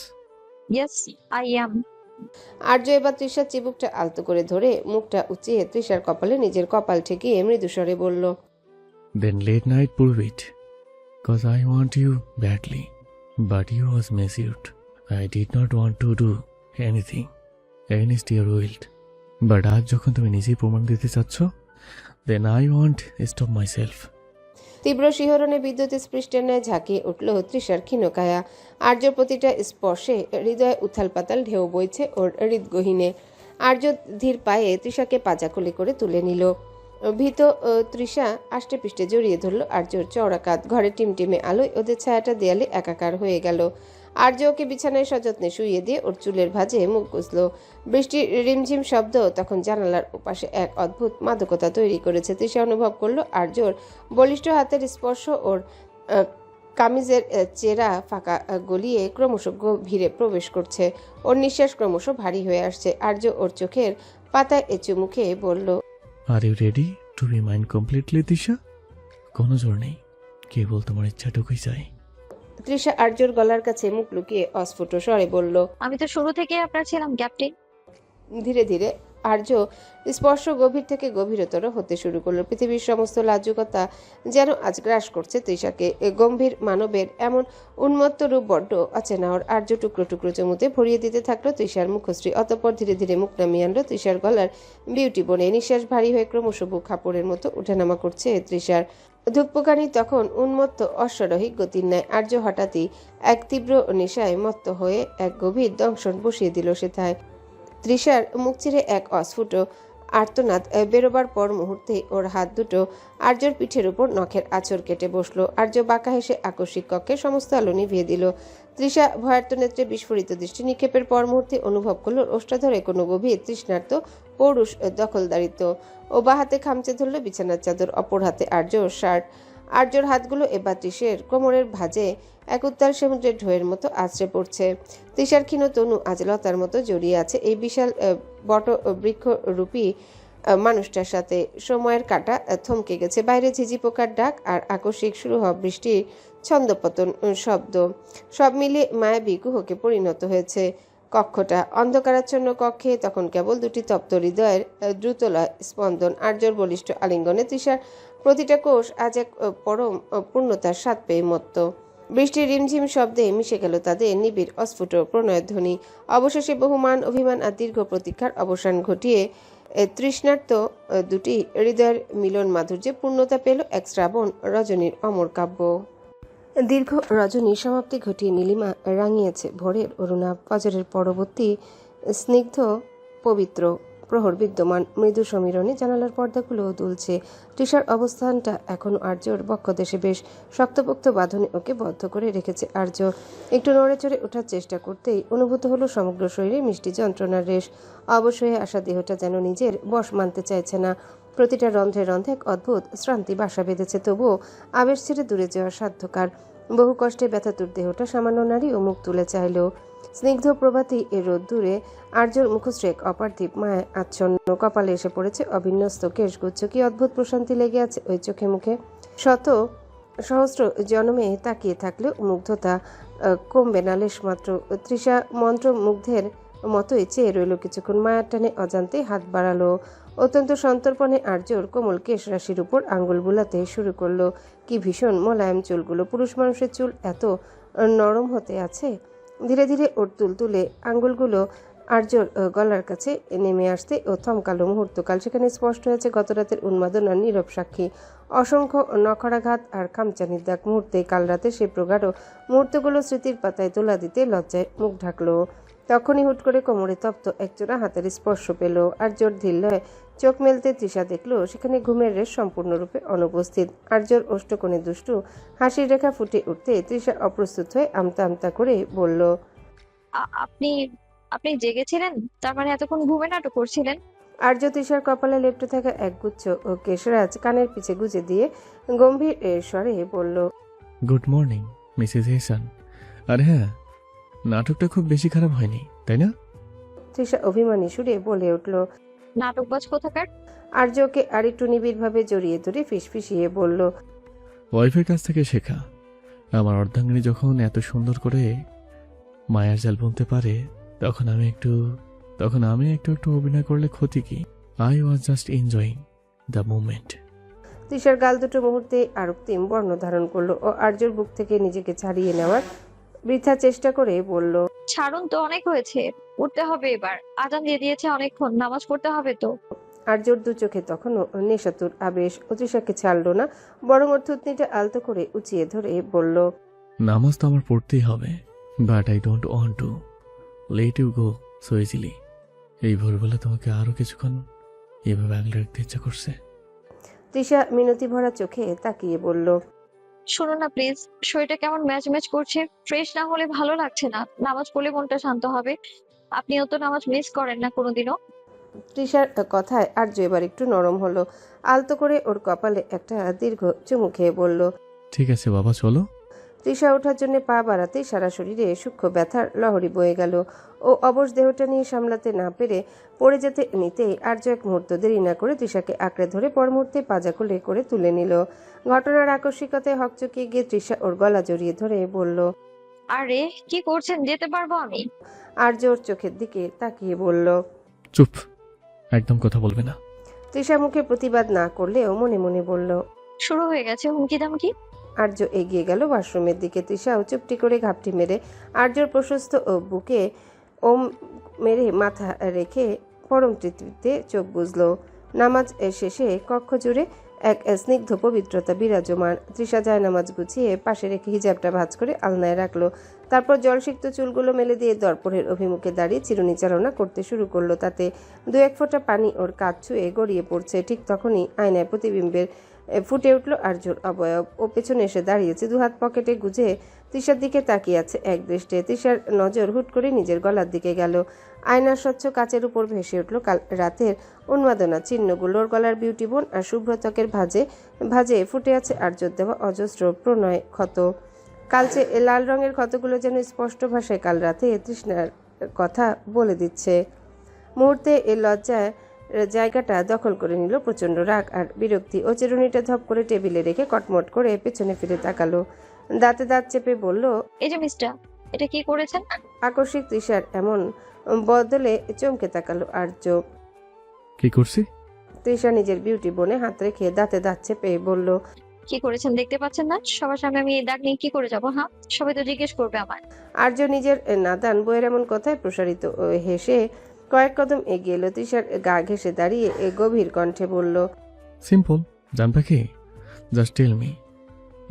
Yes I am. Arya এবার তৃষার চিবুকটা আলতো করে ধরে মুখটা উঁচিয়ে তৃষার কপালে নিজের কপাল ঠেকিয়ে মৃদুস্বরে বলল, Then late night prove it. Cause I want you badly. But you was misused. I did not want to do anything against your will. But আজ যখন তুমি নিজেই প্রমাণ দিতে চাচ্ছ, then I won't stop myself. তীব্র শিহরণে বিদ্যুৎ স্পৃষ্টের ন্যায় ঝাঁকিয়ে উঠল তৃষার ক্ষীণকায়া। আর্যর প্রতিটা স্পর্শে হৃদয়ে উথাল পাতাল ঢেউ বইছে ওর হৃদগহীনে। আর্য ধীর পায়ে তৃষাকে পাজাকুলি করে তুলে নিল। ভীত তৃষা আষ্টে পৃষ্ঠে জড়িয়ে ধরল আর্যর চওড়া কাঁধ। ঘরে টিমটিমে আলোয় ওদের ছায়াটা দেয়ালে একাকার হয়ে গেল। আর্য ওকে বিছানায় সযত্নে শুইয়ে দিয়ে ওর চুলের ভাঁজে মুখ গুজল। বৃষ্টির রিমঝিম শব্দ তখন জানালার ওপাশে এক অদ্ভুত মাদকতা তৈরি করেছে। তৃষা অনুভব করলো আর্যর বলিষ্ঠ হাতের স্পর্শ ওর কামিজের চেরা ফাঁকা গলিয়ে ক্রমশ গভীরে প্রবেশ করছে। ওর নিঃশ্বাস ক্রমশ ভারী হয়ে আসছে। আর্য ওর চোখের পাতায় এঁচু মুখে বলল, Are you ready to be mine completely, Trisha? কোনো জোর নেই, কেবল তোমার ইচ্ছাটুকুই চাই। তৃষা আর্যর গলার কাছে মুখ লুকিয়ে অস্ফুট স্বরে বলল, আমি তো শুরু থেকে আপনার ছিলাম ক্যাপ্টেন। ধীরে ধীরে আর্য স্পর্শ গভীর থেকে গভীরতর হতে শুরু করলো। পৃথিবীর সমস্ত লাজুকতা যেন আজ গ্রাস করছে তৃষাকে। গম্ভীর মানবের এমন উন্মত্ত রূপ বড্ড অচেনা ওর। আর্য টুকরো টুকরো চুমুতে ভরিয়ে দিতে থাকলো তৃষার মুখশ্রী। অতঃপর ধীরে ধীরে মুখ নামিয়ে আনলো তৃষার গলার বিউটি বনে। নিঃশ্বাস ভারী হয়ে ক্রমশ বুক খাপড়ের মতো উঠানামা করছে তৃষার। ধূপকানি তখন উন্মত্ত অশ্বারোহী গতির ন্যায়। আর্য হঠাৎই এক তীব্র নেশায় মত্ত হয়ে এক গভীর দংশন বসিয়ে দিল সেথায়। তৃষার মুখ চিরে এক অস্ফুট আর্তনাদ বেরোবার পর মুহূর্তেই ওর হাত দুটো আর্যর পিঠের উপর নখের আঁচড় কেটে বসলো। আর্য বাঁকা হেসে আকস্মিক কক্ষে সমস্ত আলো নিভিয়ে দিল। তৃষা ভয়ার্ত নেত্রে বিস্ফোরিত দৃষ্টি নিক্ষেপের পর মুহূর্তে অনুভব করল ওষ্ঠাধরে কোনো গভীর তৃষ্ণার্ত পৌরুষ দখলদারিত্ব। ও বা হাতে খামচে ধরল বিছানার চাদর, অপর হাতে আর্যর শার্ট। আর্যর হাতগুলো এবার তৃষের কোমরের ভাঁজে এক উত্তাল সমুদ্রের ঢেউয়ের মতো আছড়ে পড়ছে। তৃষার ক্ষীণ তনু আজ লতার মতো জড়িয়ে আছে এই বিশাল বট বৃক্ষরূপী মানুষটার সাথে। সময়ের কাঁটা থমকে গেছে। বাইরে ঝিঝি পোকার ডাক আর আকস্মিক শুরু হওয়া বৃষ্টির ছন্দপতন শব্দ সব মিলে মায়াবী কুহকে পরিণত হয়েছে কক্ষটা। অন্ধকারাচ্ছন্ন কক্ষে তখন কেবল দুটি তপ্ত হৃদয়ের দ্রুতলয় স্পন্দন। আর্যর বলিষ্ঠ আলিঙ্গনে তৃষার প্রতিটা কোষ আজ এক পরম পূর্ণতার স্বাদ পেয়ে মত্ত। বৃষ্টির রিমঝিম শব্দে মিশে গেল তাদের নিবিড় অস্ফুট প্রণয়ধ্বনি। অবশেষে বহুমান অভিমান আর দীর্ঘ প্রতীক্ষার অবসান ঘটিয়ে তৃষ্ণার্ত দুটি হৃদয়ের মিলন মাধুর্যে পূর্ণতা পেল এক শ্রাবণ রজনীর অমর কাব্য। দীর্ঘ রজনীর সমাপ্তি ঘটিয়ে নীলিমা রাঙিয়েছে ভোরের অরুণাভ। ফজরের পরবর্তী স্নিগ্ধ পবিত্র প্রহর বিদ্যমান, মৃদু সমীরণে জানালার পর্দাগুলো দুলছে। তৃষার অবস্থানটা এখনো আর্যর বক্ষদেশে বেশ শক্তপোক্ত বাঁধনে ওকে বদ্ধ করে রেখেছে। আর্য একটু নড়ে চড়ে ওঠার চেষ্টা করতেই অনুভূত হলো সমগ্র শরীরে মিষ্টি যন্ত্রণার রেশ। অবশ হয়ে আসা দেহটা যেন নিজের বশ মানতে চাইছে না। প্রতিটা রন্ধ্রে রন্ধ্রে এক অদ্ভুত শ্রান্তি বাসা বেঁধেছে, তবুও আবেশ ছেড়ে দূরে যাওয়া সাধ্যকার। বহু কষ্টে ব্যথাতুর দেহটা সামান্য নারী ও মুখ তুলে চাইল। স্নিগ্ধ প্রভাতী এ রোদ্দুরে আর্যর মুখশ্রেক অপার্থিব মায় আচ্ছন্ন, কপালে এসে পড়েছে অবিন্যস্ত কেশগুচ্ছ। কি অদ্ভুত প্রশান্তি লেগে আছে ওই চোখে মুখে। শত সহস্র জনমে তাকিয়ে থাকলেও মুগ্ধতা কমবে না লেশমাত্র। তৃষা মন্ত্রমুগ্ধের মতোই চেয়ে রইল কিছুক্ষণ। মায়ার টানে অজান্তে হাত বাড়ালো। অত্যন্ত সন্তর্পণে আর্যর কোমল কেশ রাশির উপর আঙ্গুল বুলাতে শুরু করলো। কি ভীষণ মোলায়েম চুলগুলো! পুরুষ মানুষের চুল এত নরম হতে আছে? ধীরে ধীরে ওর তুলতুলে আঙ্গুলগুলো আর্যর গলার কাছে নেমে আসতে ও থমকালো মুহূর্তকাল। সেখানে স্পষ্ট হয়েছে গতরাতের উন্মাদনার নীরব সাক্ষী। অসংখ্য নখরাঘাত আর খামচানির দাগ। মুহূর্তে কাল রাতে সে প্রগাঢ় মুহূর্তগুলো স্মৃতির পাতায় তোলা দিতে লজ্জায় মুখ ঢাকলো। তখনই হুট করে কোমরে তপ্ত একজোড়া হাতের স্পর্শ পেল। আর্যর ধিল্লয় চোখ মেলতে তৃষা দেখল সেখানে ঘুমের রেশ সম্পূর্ণরূপে অনুপস্থিত। আর্যর ওষ্ঠকোণে দুষ্টু হাসির রেখা ফুটে উঠতে তৃষা অপ্রস্তুত হয়ে আমতা আমতা করে বলল, আপনি আপনি জেগেছিলেন? তার মানে এতক্ষণ ঘুমে নাটক করছিলেন? আর্য তৃষার কপালে লেপ্টে থাকা একগুচ্ছ ও কেশরাজ কানের পিছে গুজে দিয়ে গম্ভীর স্বরে বলল, গুড মর্নিং মিসেস হেসান। আর হ্যাঁ, নাটকটা খুব বেশি খারাপ হয়নি, তাই না? তৃষা অভিমানী সুরে বলে উঠল। নাটকবাজ কোথাকার! আর্যকে আরেকটু নিবিড়ভাবে জড়িয়ে ধরে ফিসফিসিয়ে বলল, ওয়াইফের কাছ থেকে শেখা। আমার অর্ধাঙ্গিনী যখন এত সুন্দর করে মায়ার জাল বুনতে পারে, তখন আমি একটু একটু অভিনয় করলে ক্ষতি কি? I was just enjoying the moment. Trisha গাল দুটো মুহূর্তে আরক্তিম বর্ণ ধারণ করলো ও আর্যর বুক থেকে নিজেকে ছাড়িয়ে নেওয়ার বৃথা চেষ্টা করে বলল, ছাড়ুন তো, অনেক হয়েছে। উঠতে হবে এবার। আজান দিয়ে দিয়েছে অনেকক্ষণ, নামাজ পড়তে হবে তো। আর্যর দু চোখে তখনও নেশাতুর আবেশ। ও তৃষাকে ছাড়লো না, বরং ওর থুতনিটা আলতো করে উঁচিয়ে ধরে বলল, নামাজ তো আমার পড়তেই হবে, but I don't want to let you go so easily. এই ভোরবেলা তোমাকে আরো কিছুক্ষণ এভাবে আগলে রাখতে ইচ্ছা করছে। তৃষা মিনতি ভরা চোখে তাকিয়ে বলল, শুনুন না প্লিজ, শরীরটা কেমন ম্যাচ ম্যাচ করছে। ফ্রেশ না হলে ভালো লাগছে না। নামাজ পড়লে মনটা শান্ত হবে। আপনিও তো নামাজ মিস করেন না কোনোদিনও। তৃষার কথায় আর্য এবার একটু নরম হলো। আলতো করে ওর কপালে একটা দীর্ঘ চুমু খেয়ে বলল, ঠিক আছে বাবা, চলো। তৃষা ওঠার জন্য পা বাড়াতেই সারা শরীরে সূক্ষ্ম ব্যথার লহরী বয়ে গেল। ও অবশ দেহটা নিয়ে সামলাতে না পেরে পড়ে যেতে নিতেই আর্য এক মুহূর্ত দেরি না করে তৃষাকে আঁকড়ে ধরে পর মুহূর্তে পাজা কোলে করে তুলে নিল। ঘটনার আকস্মিকতায় হকচকিয়ে গিয়ে তৃষা ওর গলা জড়িয়ে ধরে বলল, আরে কি করছেন? যেতে পারবো আমি? আর্য ওর চোখের দিকে তাকিয়ে বলল, চুপ, একদম কথা বলবে না। তৃষা মুখে প্রতিবাদ না করলেও মনে মনে বলল, শুরু হয়ে গেছে হুমকি দামকি। আর্য এগিয়ে গেল ওয়াশরুমের দিকে। তৃষাও চুপটি করে ঘাপটি মেরে আর্যর প্রশস্ত ও বুকে ওম মেরে মাথা রেখে পরম তৃপ্তিতে চোখ বুঝল। নামাজ শেষে কক্ষ জুড়ে এক স্নিগ্ধ পবিত্রতা বিরাজমান। তৃষা যায় নামাজ গুছিয়ে পাশে রেখে হিজাবটা ভাঁজ করে আলনায় রাখলো। তারপর জলসিক্ত চুলগুলো মেলে দিয়ে দর্পণের অভিমুখে দাঁড়িয়ে চিরুনি চালনা করতে শুরু করলো। তাতে দু এক ফোঁটা পানি ওর কাঁধ ছুঁয়ে গড়িয়ে পড়ছে। ঠিক তখনই আয়নায় প্রতিবিম্বের ফুটে উঠল আর্যর অবয়ব। ও পেছনে এসে দাঁড়িয়েছে, দুহাত পকেটে গুজে তৃষার দিকে তাকিয়ে আছে এক দৃষ্টে। তৃষার নজর হুট করে নিজের গলার দিকে গেল। আয়নার স্বচ্ছ কাচের উপর ভেসে উঠল কাল রাতের উন্মাদনা চিহ্নগুলোর। গলার বিউটি বোন আর শুভ্র ত্বকের ভাজে ফুটে আছে আর্যর দেওয়া অজস্র প্রণয় ক্ষত। কালচে লাল রঙের ক্ষতগুলো যেন স্পষ্ট ভাষায় কাল রাতে তৃষ্ণার কথা বলে দিচ্ছে। মুহূর্তে এ লজ্জায় জায়গাটা দখল করে নিল প্রচণ্ড রাগ আর বিরক্তি। ও চিরুনিটা ধপ করে টেবিলে রেখে কটমট করে পেছনে ফিরে তাকালো। দাঁতে দাঁত চেপে বলল, এই যে মিস্টার, এটা কি করেছেন? আকস্মিক তৃষার এমন বদলে চমকে তাকালো আর্য। কি করছি? তৃষা নিজের বিউটি বোনে হাত রেখে দাঁতে দাঁত চেপে বলল, কি করেছেন দেখতে পাচ্ছেন না? সবার সামনে আমি এই দাগ নিয়ে কি করে যাবো? হ্যাঁ, সবাই তো জিজ্ঞেস করবে আমায়। আর্য নিজের নাদান বইয়ের এমন কথায় প্রসারিত হেসে কয়েক কদম এগিয়ে এলো। তৃষার গা ঘেঁষে দাঁড়িয়ে গভীর কণ্ঠে বলল, সিম্পল, জান পাখি, just tell me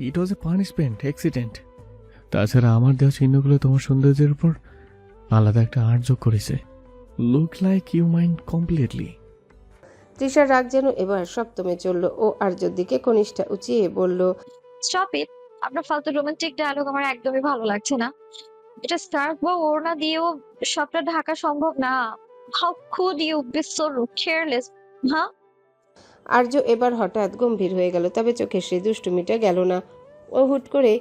it was a punishment accident. তাছাড়া আমার দেওয়া চিহ্নগুলো তোমার সৌন্দর্যের উপর আলাদা একটা আর্ট যোগ করেছে। Look like you mind completely. তৃষার রাগ যেন এবার সপ্তমে চলল। ও আর্যর দিকে কনিষ্ঠা উঁচিয়ে বলল, স্টপ ইট। আপনার ফালতু রোমান্টিক ডায়লগ আমার একদমই ভালো লাগছে না। এটা স্কার্ফ বা ওড়না দিয়েও সবটা ঢাকা সম্ভব না। How could you be so careless? হ্যাঁ, আর্য এবার হঠাৎ গম্ভীর হয়ে গেল, তবে চোখের সেই দুষ্টুমিটা গেল না। ও হুট করে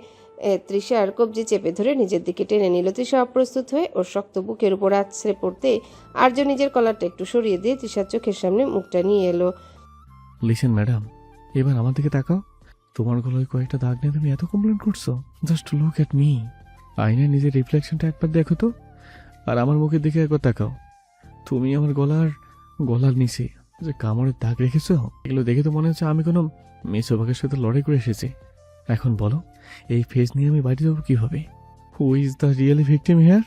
তৃষার কবজি চেপে ধরে নিজের দিকে টেনে নিল। তৃষা অপ্রস্তুত হয়ে ওর শক্ত বুকের উপর আছড়ে পড়তে আর্য নিজের কলারটা একটু সরিয়ে দিয়ে তৃষার চোখের সামনে মুখটা নিয়ে এলো। লিসেন ম্যাডাম, এবার আমার দিকে তাকাও। তোমার গলায় কয়েকটা দাগ নিয়ে তুমি এত কমপ্লেন করছো। Just look at me. আয়নায় নিজের রিফ্লেকশনটা একবার দেখো তো, আর আমার মুখের দিকে একবার তাকাও। তুমি আমার গলার নিচে যে কামড়ের দাগ রেখেছো, এগুলো দেখে তো মনে হচ্ছে আমি কোনো মেসোভাগের সাথে লড়াই করে এসেছি। এখন বলো, এই ফেস নিয়ে আমি বাড়ি যাবো কিভাবে? Who is the really victim here?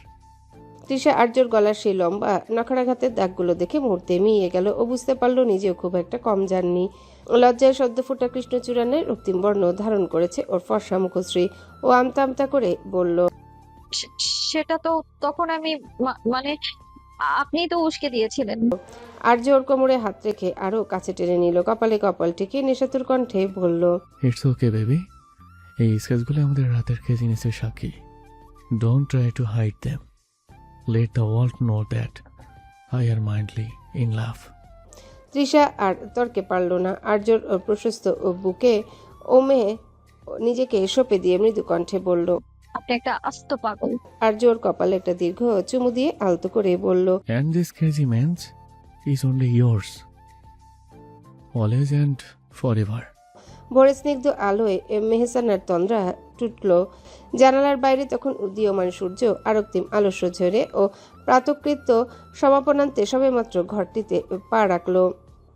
Trisha আর্যর গলার সেই লম্বা নখরাঘাতের দাগগুলো দেখে মুহূর্তে মিয়ে গেল। ও বুঝতে পারলো নিজেও খুব একটা কম যাননি। লজ্জায় সদ্য ফোটা কৃষ্ণচূড়ানের রক্তিম বর্ণ ধারণ করেছে ওর ফর্সা মুখশ্রী। ও আমতা আমতা করে বলল, সে- সেটা তো তখন আমি মানে আপনিই তো উস্কে দিয়েছিলেন। আর্য ওর কোমরে হাত রেখে আরো কাছে টেনে নিল, কপালে কপাল ঠেকিয়ে নেশাতুর কণ্ঠে বলল, ইটস ওকে বেবি। এই স্কেচগুলো আমাদের রাতের জিনিসের সাক্ষী। Don't try to hide them. Let the world know that I are madly in love. Trisha আর তর্কে পারল না। আর্যর প্রশস্ত বুকে ওমে নিজেকে সঁপে দিয়ে মৃদু কণ্ঠে বলল। আপনি একটা আস্ত পাগল। আর্য ওর কপালে একটা দীর্ঘ চুমু দিয়ে আলতো করে বলল, And this crazy man's is only yours. Always and forever. ভোরের স্নিগ্ধ আলোয় মেহসানার তন্দ্রা টুটল। জানালার বাইরে তখন উদীয়মান সূর্য আরক্তিম আলস্য ঝরে ও প্রাতকৃত্য সমাপনান্তে সবেমাত্র ঘরটিতে পা রাখল।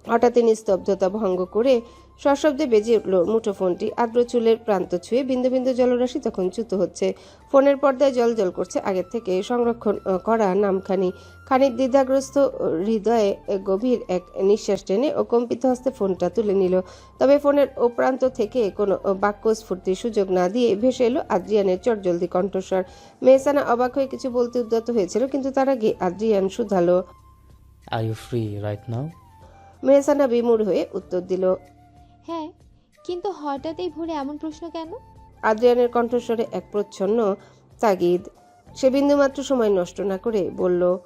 হঠাৎই নিস্তব্ধতা ভঙ্গ করে সশব্দে বেজে উঠল মুঠোফোনটি। আর্দ্র চুলের প্রান্ত ছুঁয়ে বিন্দু বিন্দু জলরাশি তখন চ্যুত হচ্ছে। ফোনের পর্দায় জল জল করছে আগের থেকে সংরক্ষণ করা নামখানি। খানিক দ্বিধাগ্রস্ত হৃদয়ে গভীর এক নিঃশ্বাস টেনে ও কম্পিত হস্তে ফোনটা তুলে নিল। তবে ফোনের ও প্রান্ত থেকে কোনো বাক্য স্ফূর্তির সুযোগ না দিয়ে ভেসে এলো আদ্রিয়ানের চটজলদি কণ্ঠস্বর। মেহসানা অবাক হয়ে কিছু বলতে উদ্যত হয়েছিল, কিন্তু তার আগে আদ্রিয়ান শুধালো। Are you free right now? Mehsana বিমূঢ় হয়ে উত্তর দিল। হ্যাঁ, কিন্তু হঠাৎ এই ভোরে এমন প্রশ্ন কেন? আদ্রিয়ানের কণ্ঠস্বরে এক প্রচ্ছন্ন তাগিদ। সে বিন্দুমাত্র সময় নষ্ট না করে বলল,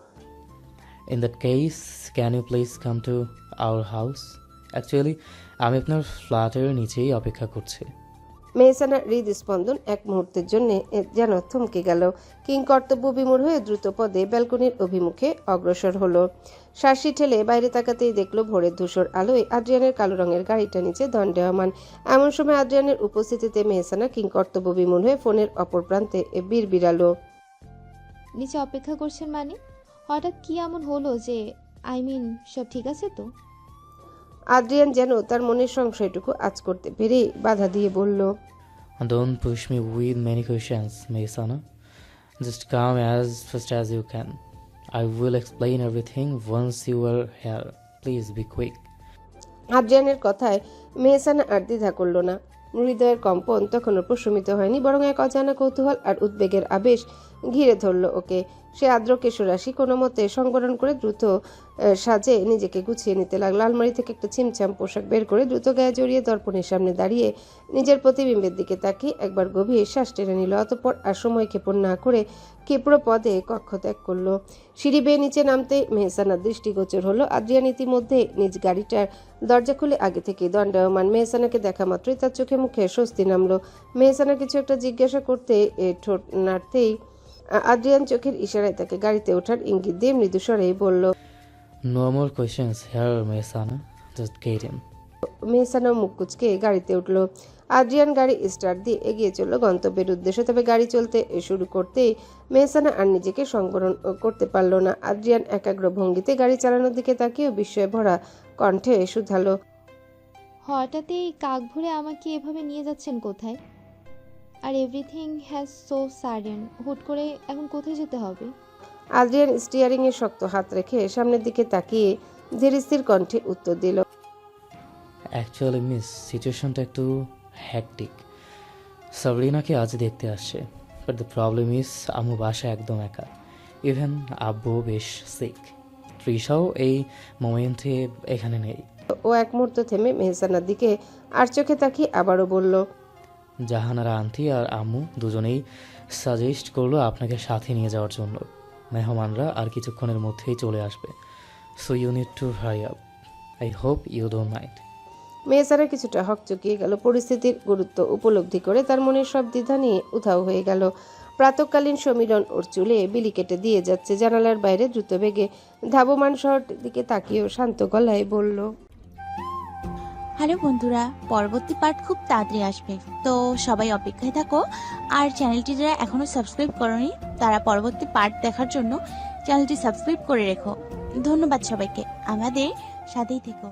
in that case can you please come to our house? Actually আমি আপনার ফ্ল্যাটের নিচেই অপেক্ষা করছি। মেহসানার হৃদস্পন্দন এক মুহূর্তের জন্য যেন থমকে গেল। কিং কর্তব্য বিমূঢ় হয়ে দ্রুত পদে ব্যালকনির অভিমুখে অগ্রসর হলো। শাসি ঠেলে বাইরে তাকাতেই দেখলো ভোরের ধূসর আলোয় আদ্রিয়ানের কালো রঙের গাড়িটা নিচে দণ্ডায়মান। এমন সময় আদ্রিয়ানের উপস্থিতিতে মেহসানা কিং কর্তব্য বিমূঢ় হয়ে ফোনের অপর প্রান্তে বিড়বিড়ালো। নিচে অপেক্ষা করছেন মানে? হঠাৎ কি এমন হলো যে সব ঠিক আছে তো? আদ্রিয়ান যেন তার মনের সংশয়টুকু আঁচ করতে পেরে বাধা দিয়ে বলল, Don't push me with many questions, Meisana. Just come as fast as you can. I will explain everything once you are here. Please be quick. আদ্রিয়ানের কথায় মেহসানা আর দ্বিধা করল না। হৃদয়ের কম্পন তখনও প্রশমিত হয়নি, বরং এক অজানা কৌতূহল আর উদ্বেগের আবেশ ঘিরে ধরল ওকে। সে আর্দ্র কেশরাশি কোনো মতে সংবরণ করে দ্রুত সাজে নিজেকে গুছিয়ে নিতে লাগলো। আলমারি থেকে একটা ছিমছাম পোশাক বের করে দ্রুত গায়ে জড়িয়ে দর্পণের সামনে দাঁড়িয়ে নিজের প্রতিবিম্বের দিকে তাকিয়ে একবার গভীর শ্বাস টেনে নিল। অতঃপর আর সময় ক্ষেপণ না করে ক্ষিপ্র পদে কক্ষ ত্যাগ করলো। সিঁড়ি বেয়ে নিচে নামতে মেহসানার দৃষ্টিগোচর হলো আদ্রিয়ান ইতিমধ্যে নিজ গাড়িটার দরজা খুলে আগে থেকেই দণ্ডায়মান। মেহসানাকে দেখা মাত্রই তার চোখে মুখে স্বস্তি নামলো। মেহসানা কিছু একটা জিজ্ঞাসা করতে ঠোঁট নাড়তেই আদ্রিয়ান চোখের ইশারায় তাকে গাড়িতে ওঠার ইঙ্গিত দিয়ে মৃদু স্বরেই বলল, No more questions here, Meisana. Just get in. Mehsana মুখ কুচকে গাড়িতে উঠল। আদ্রিয়ান গাড়ি স্টার্ট দিয়ে এগিয়ে চলল গন্তব্যের উদ্দেশ্যে। তবে গাড়ি চলতে শুরু করতেই মেহসানা আর নিজেকে সংবরণ করতে পারল না। আদ্রিয়ান একাগ্র ভঙ্গিতে গাড়ি চালানোর দিকে তাকিয়ে বিস্ময়ে ভরা কণ্ঠে শুধালো, হঠাৎ এই কাক ভরে আমাকে এভাবে নিয়ে যাচ্ছেন কোথায়? আর এভরিথিং হ্যাজ সো সাডেন। হুট করে এখন কোথায় যেতে হবে? আদ্রিয়ান স্টিয়ারিং এ শক্ত হাত রেখে সামনের দিকে তাকিয়ে ধীর স্থির কণ্ঠে উত্তর দিল, অ্যাকচুয়ালি মিস, সিচুয়েশনটা একটু হ্যাকটিক। সাবরিনাকে আজ দেখতে আসছে, বাট দ্য প্রবলেম ইজ আম্মু বাসা একদম একা। ইভেন আব্বু বেশ সিক। তৃষাও এই মোমেন্টে এখানে নেই। ও এক মুহূর্ত থেমে মেহসানার দিকে আর চোখে তাকিয়ে আবারও বলল, জাহানারা আন্টি আর আম্মু দুজনেই সাজেস্ট করলো আপনাকে সাথে নিয়ে যাওয়ার জন্য। মেহমানরা আর কিছুক্ষণের মধ্যেই চলে আসবে, so you need to hurry up. I hope you don't mind. Mehsana কিছুটা হকচকিয়ে গেল। পরিস্থিতির গুরুত্ব উপলব্ধি করে তার মনের সব দ্বিধা নিয়ে উধাও হয়ে গেল। প্রাতকালীন সমীরণ ওর চুলে বিলি কেটে দিয়ে যাচ্ছে। জানালার বাইরে দ্রুত বেগে ধাবমান শহরটির দিকে তাকিয়েও শান্ত গলায় বলল, হ্যালো বন্ধুরা, পরবর্তী পার্ট খুব তাড়াতাড়ি আসবে, তো সবাই অপেক্ষায় থাকো। আর চ্যানেলটি যারা এখনো সাবস্ক্রাইব করোনি তারা পরবর্তী পার্ট দেখার জন্য চ্যানেলটি সাবস্ক্রাইব করে রেখো। ধন্যবাদ সবাইকে, আমাদের সাথেই থেকো।